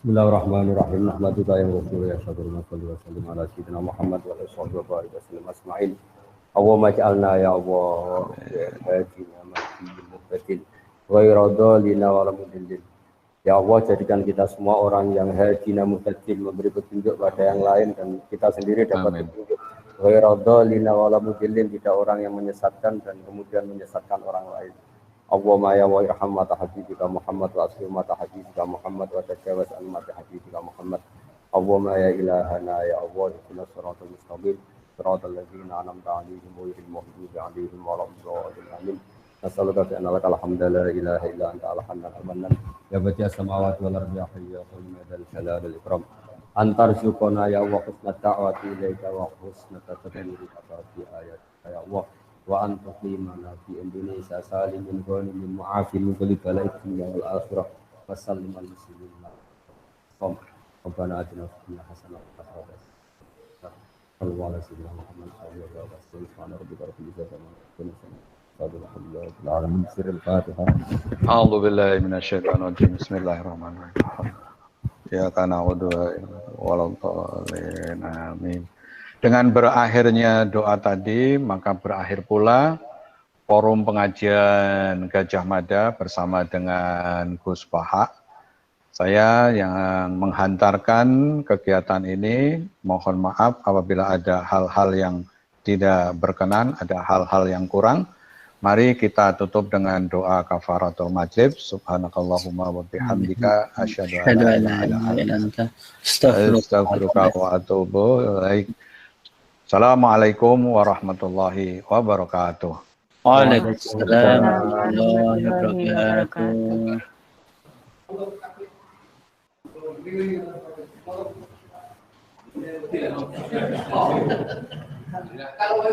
Bismillahirrahmanirrahim. Nahmaduka ya Rasul ya syukurna salli wa sallim ala sayyidina Muhammad wa ala alihi wa barik wasallam asma'in. Allahumma ja'alna ya Allah hadina mahdiyin muhtadin ghayra dhalina wa la mudillin. Ya Allah, jadikan kita semua orang yang hadina muhtadin, memberi petunjuk pada yang lain dan kita sendiri dapat petunjuk. Ghayra dhalina wa la mudillin, tidak orang yang menyesatkan dan kemudian menyesatkan orang lain. Allahumma ya wa irham mata habibika Muhammad wa asli mata habibika Muhammad wa tajawaz an mata habibika Muhammad. Allahumma ya ilahana ya Allah, ihdinas siratal mustaqim siratal ladzina an'amta 'alaihim ghairil maghdubi 'alaihim waladdallin. Amin. Nas'aluka bi anna lakal hamda la ilaha illa anta al-hanan al-mannan ya badi'as samawati wal ardi ya hayyu ya qayyum ya dzal jalali wal ikram. Antar syukona ya Allah husnat da'wati ilaika wa husnat tadbiri fi ayat ya Allah. Wa antuqimana fi Indonesia salimin ghanimin mu'afin min kulli bala'in dunya wal akhirah wa sallim al muslimin. Rabbana atina fid dunya hasanah wa fil akhirati hasanah wa qina adzabannar. Subhana rabbika rabbil izzati amma yasifun. Alhamdulillahirabbil alamin. Al-Fatihah. A'udzu billahi minasyaitonir rajim. Bismillahirrahmanirrahim. Ya kana na'budu wa la dhalin. Amin. Dengan berakhirnya doa tadi, maka berakhir pula Forum Pengajian Gadjah Mada bersama dengan Gus Baha. Saya yang menghantarkan kegiatan ini, mohon maaf apabila ada hal-hal yang tidak berkenan, ada hal-hal yang kurang. Mari kita tutup dengan doa kafaratul majlis. Subhanakallahumma wa bihamdika asyhadu an la ilaha illa anta astaghfiruka wa atubu ilaik. Assalamualaikum warahmatullahi wabarakatuh. Waalaikumsalam warahmatullahi wabarakatuh. Kalau